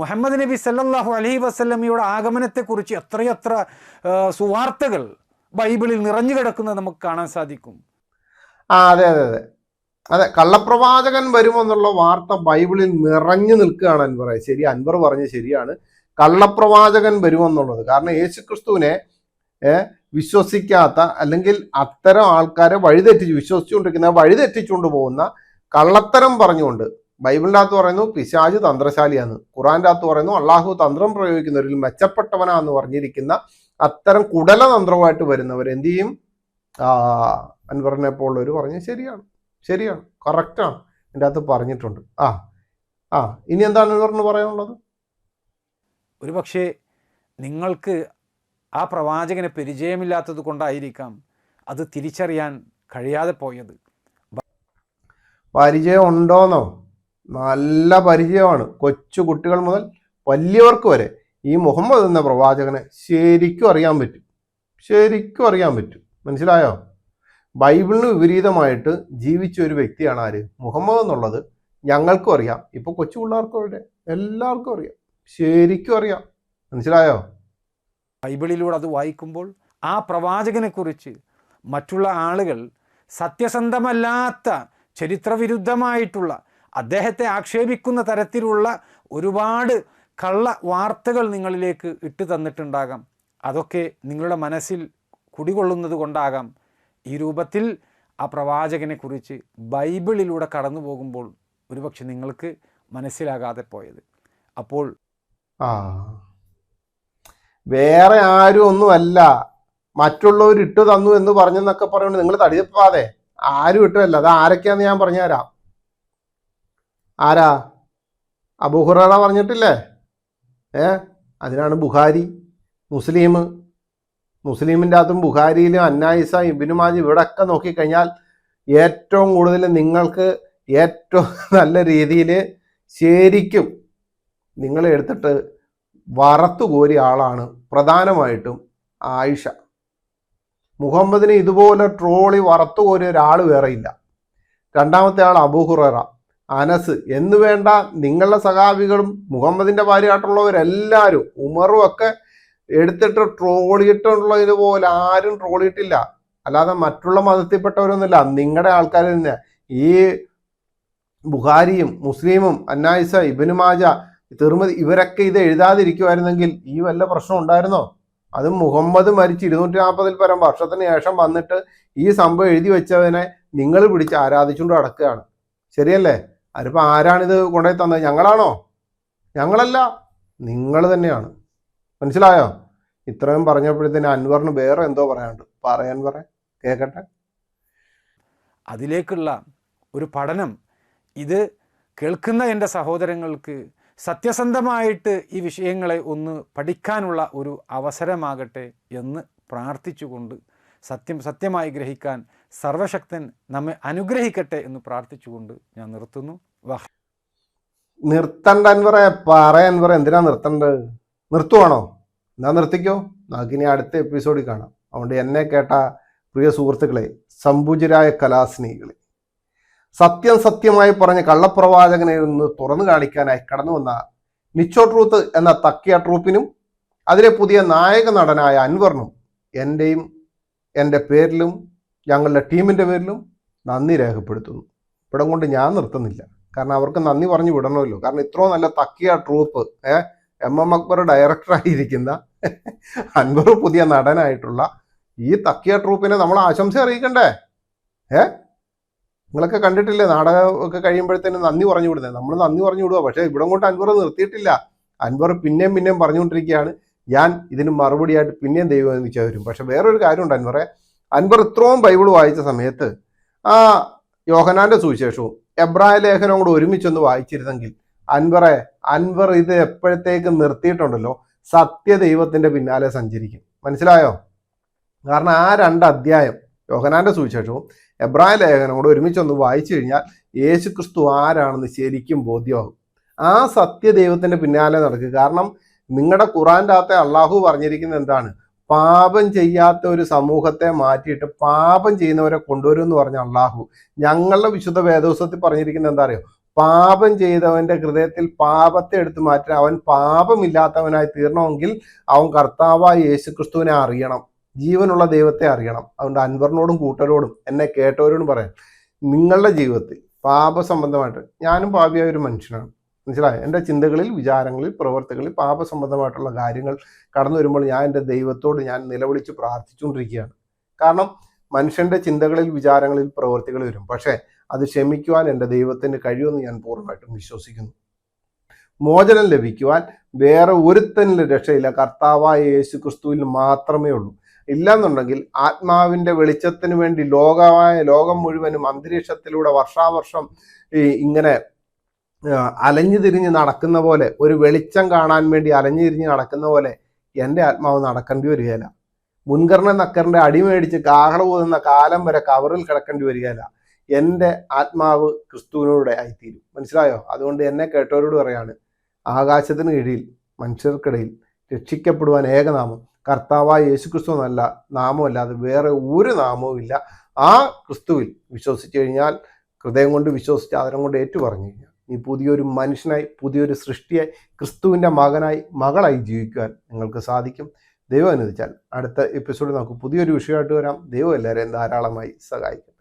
മുഹമ്മദ് നബി സല്ലല്ലാഹു അലൈഹി വസല്ലമയുടെ ആഗമനത്തെക്കുറിച്ച് എത്രയെത്ര സുവാർത്തകൾ ബൈബിളിൽ നിറഞ്ഞു കിടക്കുന്നത് നമുക്ക് കാണാൻ സാധിക്കും. അതെ, കള്ളപ്രവാചകൻ വരുമെന്നുള്ള വാർത്ത ബൈബിളിൽ നിറഞ്ഞു നിൽക്കുകയാണ് അൻവറെ. ശരി, അൻവർ പറഞ്ഞ് ശരിയാണ്. കള്ളപ്രവാചകൻ വരുമെന്നുള്ളത്. കാരണം യേശുക്രിസ്തുവിനെ വിശ്വസിക്കാത്ത, അല്ലെങ്കിൽ അത്തരം ആൾക്കാരെ വഴിതെറ്റിച്ചുകൊണ്ട് പോകുന്ന കള്ളത്തരം പറഞ്ഞുകൊണ്ട് ബൈബിളിൻ്റെ അകത്ത് പറയുന്നു പിശാച് തന്ത്രശാലിയാണ്, ഖുറാൻ്റെ അകത്ത് പറയുന്നു അള്ളാഹു തന്ത്രം പ്രയോഗിക്കുന്നവരിൽ മെച്ചപ്പെട്ടവനാന്ന് പറഞ്ഞിരിക്കുന്ന അത്തരം കുടലതന്ത്രവുമായിട്ട് വരുന്നവർ എന്ത് ചെയ്യും? അൻവറിനെ പോലുള്ളവർ പറഞ്ഞ് ശരിയാണ്, കറക്റ്റാണ്, എൻ്റെ അകത്ത് പറഞ്ഞിട്ടുണ്ട്. ഇനി എന്താണ് അൻവറിന് പറയാനുള്ളത്? ഒരു പക്ഷേ നിങ്ങൾക്ക് ആ പ്രവാചകനെ പരിചയമില്ലാത്തത് കൊണ്ടായിരിക്കാം അത് തിരിച്ചറിയാൻ കഴിയാതെ പോയത്. പരിചയം ഉണ്ടോന്നോ? നല്ല പരിചയമാണ്. കൊച്ചു കുട്ടികൾ മുതൽ വലിയവർക്ക് വരെ ഈ മുഹമ്മദ് എന്ന പ്രവാചകനെ ശരിക്കും അറിയാൻ പറ്റും. മനസ്സിലായോ? ബൈബിളിന് വിപരീതമായിട്ട് ജീവിച്ച ഒരു വ്യക്തിയാണ് ആര്? മുഹമ്മദ് എന്നുള്ളത് ഞങ്ങൾക്കും അറിയാം. ഇപ്പൊ കൊച്ചു പിള്ളേർക്കും എല്ലാവർക്കും അറിയാം, ശരിക്കും അറിയാം. മനസ്സിലായോ? ബൈബിളിലൂടെ അത് വായിക്കുമ്പോൾ ആ പ്രവാചകനെ കുറിച്ച് മറ്റുള്ള ആളുകൾ സത്യസന്ധമല്ലാത്ത, ചരിത്രവിരുദ്ധമായിട്ടുള്ള, അദ്ദേഹത്തെ ആക്ഷേപിക്കുന്ന തരത്തിലുള്ള ഒരുപാട് കള്ള വാർത്തകൾ നിങ്ങളിലേക്ക് ഇട്ട് തന്നിട്ടുണ്ടാകാം. അതൊക്കെ നിങ്ങളുടെ മനസ്സിൽ കുടികൊള്ളുന്നത് കൊണ്ടാകാം ഈ രൂപത്തിൽ ആ പ്രവാചകനെ കുറിച്ച് ബൈബിളിലൂടെ കടന്നു പോകുമ്പോൾ ഒരുപക്ഷെ നിങ്ങൾക്ക് മനസ്സിലാകാതെ പോയത്. അപ്പോൾ വേറെ ആരും ഒന്നുമല്ല, മറ്റുള്ളവർ ഇട്ടു തന്നു എന്ന് പറഞ്ഞെന്നൊക്കെ പറയുന്നത് നിങ്ങൾ തടിയപ്പാതെ. ആരും ഇട്ടല്ല. അത് ആരൊക്കെയാന്ന് ഞാൻ പറഞ്ഞുതരാം. ആരാ? അബൂ ഹുറൈറ പറഞ്ഞിട്ടില്ലേ? അതിനാണ് ബുഖാരി, മുസ്ലിമിൻ്റെ അകത്തും ബുഖാരിയിലും അന്നായിസ, ഇബ്നു മാജ, ഇവിടെയൊക്കെ നോക്കിക്കഴിഞ്ഞാൽ ഏറ്റവും കൂടുതൽ നിങ്ങൾക്ക് ഏറ്റവും നല്ല രീതിയിൽ ശരിക്കും നിങ്ങൾ എടുത്തിട്ട് വറുത്തു കോരിയ ആളാണ് പ്രധാനമായിട്ടും ആയിഷ. മുഹമ്മദിനെ ഇതുപോലെ ട്രോളി വറുത്തു കോരിയ ഒരാൾ വേറെയില്ല. രണ്ടാമത്തെ ആൾ അബൂ ഹുറൈറ, അനസ് എന്ന് വേണ്ട നിങ്ങളുടെ സഹാബികളും മുഹമ്മദിന്റെ ഭാര്യയായിട്ടുള്ളവരെല്ലാവരും, ഉമറും ഒക്കെ എടുത്തിട്ട് ട്രോളിയിട്ടുള്ളതിന് പോലെ ആരും ട്രോളിയിട്ടില്ല. അല്ലാതെ മറ്റുള്ള മതത്തിൽപ്പെട്ടവരൊന്നുമില്ല, നിങ്ങളുടെ ആൾക്കാർ തന്നെ. ഈ ബുഖാരിയും മുസ്ലിമും അന്നായിസ, ഇബ്നു മാജ, തിരുമതി ഇവരൊക്കെ ഇത് എഴുതാതിരിക്കുമായിരുന്നെങ്കിൽ ഈ വല്ല പ്രശ്നം ഉണ്ടായിരുന്നോ? അത് മുഹമ്മദ് മരിച്ച് 240 പരം വർഷത്തിന് ശേഷം വന്നിട്ട് ഈ സംഭവം എഴുതി വെച്ചവനെ നിങ്ങൾ പിടിച്ച് ആരാധിച്ചുകൊണ്ട് നടക്കുകയാണ്. ശരിയല്ലേ? അതിപ്പോൾ ആരാണിത് കൊണ്ടുപോയി തന്നത്? ഞങ്ങളാണോ? ഞങ്ങളല്ല, നിങ്ങൾ തന്നെയാണ്. മനസ്സിലായോ? ഇത്രയും പറഞ്ഞപ്പോഴത്തേന് അൻവറിന് വേറെ എന്തോ പറയാനുണ്ട്. പറയാൻ കേൾക്കട്ടെ. അതിലേക്കുള്ള ഒരു പഠനം ഇത് കേൾക്കുന്ന എൻ്റെ സഹോദരങ്ങൾക്ക് സത്യസന്ധമായിട്ട് ഈ വിഷയങ്ങളെ ഒന്ന് പഠിക്കാനുള്ള ഒരു അവസരമാകട്ടെ എന്ന് പ്രാർത്ഥിച്ചുകൊണ്ട് സത്യമായി ഗ്രഹിക്കാൻ സർവശക്തൻ നമ്മെ അനുഗ്രഹിക്കട്ടെ എന്ന് പ്രാർത്ഥിച്ചുകൊണ്ട് ഞാൻ നിർത്തുന്നു. നിർത്തണ്ട അൻവറെ, അൻവറെ, എന്തിനാ നിർത്തണ്ടത്? നിർത്തുവാണോ? എന്നാ നിർത്തിക്കോ. നമുക്കിനി അടുത്ത എപ്പിസോഡിൽ കാണാം. അതുകൊണ്ട് എന്നെ കേട്ട പ്രിയ സുഹൃത്തുക്കളെ, സമ്പൂജ്യരായ കലാസ്നേഹികളെ, സത്യമായി പറഞ്ഞ കള്ളപ്രവാചകനെ ഒന്ന് തുറന്നു കാണിക്കാനായി കടന്നു വന്ന നിച്ചോ ട്രൂത്ത് എന്ന തക്കിയ ട്രൂപ്പിനും അതിലെ പുതിയ നായക നടനായ അൻവറിനും എൻ്റെ പേരിലും ഞങ്ങളുടെ ടീമിൻ്റെ പേരിലും നന്ദി രേഖപ്പെടുത്തുന്നു. ഇവിടം കൊണ്ട് ഞാൻ നിർത്തുന്നില്ല. കാരണം അവർക്ക് നന്ദി പറഞ്ഞു വിടണമല്ലോ. കാരണം ഇത്രയും നല്ല തക്കിയ ട്രൂപ്പ്, MM അക്ബർ ഡയറക്ടറായിരിക്കുന്ന അൻവർ പുതിയ നടനായിട്ടുള്ള ഈ തക്കിയ ട്രൂപ്പിനെ നമ്മൾ ആശംസ അറിയിക്കണ്ടേ? നിങ്ങളൊക്കെ കണ്ടിട്ടില്ലേ നാടകം ഒക്കെ കഴിയുമ്പോഴത്തേനും നന്ദി പറഞ്ഞു വിടുന്നത്? നമ്മൾ നന്ദി പറഞ്ഞു വിടുക. പക്ഷേ ഇവിടെ കൊണ്ട് അൻവർ നിർത്തിയിട്ടില്ല. അൻവർ പിന്നെയും പറഞ്ഞുകൊണ്ടിരിക്കുകയാണ്, ഞാൻ ഇതിന് മറുപടിയായിട്ട് പിന്നെയും ദൈവം നിശ്ചയം വരും. പക്ഷെ വേറൊരു കാര്യമുണ്ട് അൻവർ ഇത്രയും ബൈബിൾ വായിച്ച സമയത്ത് ആ യോഹന്നാന്റെ സുവിശേഷവും എബ്രായ ലേഖനവും കൂടെ ഒരുമിച്ചൊന്ന് വായിച്ചിരുന്നെങ്കിൽ അൻവർ ഇത് എപ്പോഴത്തേക്ക് നിർത്തിയിട്ടുണ്ടല്ലോ, സത്യദൈവത്തിന്റെ പിന്നാലെ സഞ്ചരിക്കും. മനസ്സിലായോ? കാരണം ആ 2 അധ്യായം യോഹന്നാന്റെ സുവിശേഷവും എബ്രായ ലേഖനം കൂടെ ഒരുമിച്ചൊന്ന് വായിച്ചു കഴിഞ്ഞാൽ യേശു ക്രിസ്തു ആരാണെന്ന് ശരിക്കും ബോധ്യമാകും. ആ സത്യദൈവത്തിന്റെ പിന്നാലെ നടക്കുക. കാരണം നിങ്ങളുടെ ഖുറാൻ്റെ അകത്തെ അള്ളാഹു പറഞ്ഞിരിക്കുന്നത് എന്താണ്? പാപം ചെയ്യാത്ത ഒരു സമൂഹത്തെ മാറ്റിയിട്ട് പാപം ചെയ്യുന്നവരെ കൊണ്ടുവരും എന്ന് പറഞ്ഞ അള്ളാഹു ഞങ്ങളുടെ വിശുദ്ധ വേദോസത്തിൽ പറഞ്ഞിരിക്കുന്നത് എന്താ അറിയോ? പാപം ചെയ്തവന്റെ ഹൃദയത്തിൽ പാപത്തെ എടുത്തു മാറ്റാൻ അവൻ പാപമില്ലാത്തവനായി തീരണമെങ്കിൽ അവൻ കർത്താവായ യേശു ക്രിസ്തുവിനെ അറിയണം, ജീവനുള്ള ദൈവത്തെ അറിയണം. അതുകൊണ്ട് അൻവറിനോടും കൂട്ടരോടും എന്നെ കേട്ടവരോടും പറയാം, നിങ്ങളുടെ ജീവിതത്തിൽ പാപസംബന്ധമായിട്ട്, ഞാനും പാപിയായ ഒരു മനുഷ്യനാണ്, മനസ്സിലായോ? എൻ്റെ ചിന്തകളിൽ, വിചാരങ്ങളിൽ, പ്രവർത്തികളിൽ പാപസംബന്ധമായിട്ടുള്ള കാര്യങ്ങൾ കടന്നു വരുമ്പോൾ ഞാൻ എൻ്റെ ദൈവത്തോട് ഞാൻ നിലവിളിച്ച് പ്രാർത്ഥിച്ചുകൊണ്ടിരിക്കുകയാണ്. കാരണം മനുഷ്യൻ്റെ ചിന്തകളിൽ, വിചാരങ്ങളിൽ, പ്രവർത്തികളിൽ വരും. പക്ഷേ അത് ക്ഷമിക്കുവാൻ എൻ്റെ ദൈവത്തിന് കഴിയുമെന്ന് ഞാൻ പൂർണ്ണമായിട്ടും വിശ്വസിക്കുന്നു. മോചനം ലഭിക്കുവാൻ വേറെ ഒരുത്തനിലും രക്ഷയില്ല, കർത്താവായ യേശു ക്രിസ്തുവിൽ മാത്രമേ ഉള്ളൂ. ഇല്ലെന്നുണ്ടെങ്കിൽ ആത്മാവിൻ്റെ വെളിച്ചത്തിന് വേണ്ടി ലോകം മുഴുവനും അന്തരീക്ഷത്തിലൂടെ വർഷാവർഷം ഇങ്ങനെ അലഞ്ഞു തിരിഞ്ഞ് നടക്കുന്ന പോലെ, ഒരു വെളിച്ചം കാണാൻ വേണ്ടി അലഞ്ഞു തിരിഞ്ഞ് നടക്കുന്ന പോലെ എൻ്റെ ആത്മാവ് നടക്കേണ്ടി വരികയില്ല. മുൻകർണ നക്കറിൻ്റെ അടിമേടിച്ച് കാഹള ഊതുന്ന കാലം വരെ കവറിൽ കിടക്കേണ്ടി വരികയില്ല. എൻ്റെ ആത്മാവ് ക്രിസ്തുവിനോടെ ആയിത്തീരും. മനസ്സിലായോ? അതുകൊണ്ട് എന്നെ കേട്ടവരോട് പറയാണ്, ആകാശത്തിന് കീഴിൽ മനുഷ്യർക്കിടയിൽ രക്ഷിക്കപ്പെടുവാൻ ഏകനാമം കർത്താവായ യേശു ക്രിസ്തു എന്നല്ല നാമമല്ലാതെ വേറെ ഒരു നാമവും ഇല്ല. ആ ക്രിസ്തുവിൽ വിശ്വസിച്ചു കഴിഞ്ഞാൽ, ഹൃദയം കൊണ്ട് വിശ്വസിച്ച് ആദരം കൊണ്ട് ഏറ്റുപറഞ്ഞു കഴിഞ്ഞാൽ, നീ പുതിയൊരു മനുഷ്യനായി, പുതിയൊരു സൃഷ്ടിയായി, ക്രിസ്തുവിൻ്റെ മകനായി, മകളായി ജീവിക്കുവാൻ നിങ്ങൾക്ക് സാധിക്കും. ദൈവം അനുവദിച്ചാൽ അടുത്ത എപ്പിസോഡിൽ നമുക്ക് പുതിയൊരു വിഷയമായിട്ട് വരാം. ദൈവം എല്ലാവരെയും ധാരാളമായി സഹായിക്കും.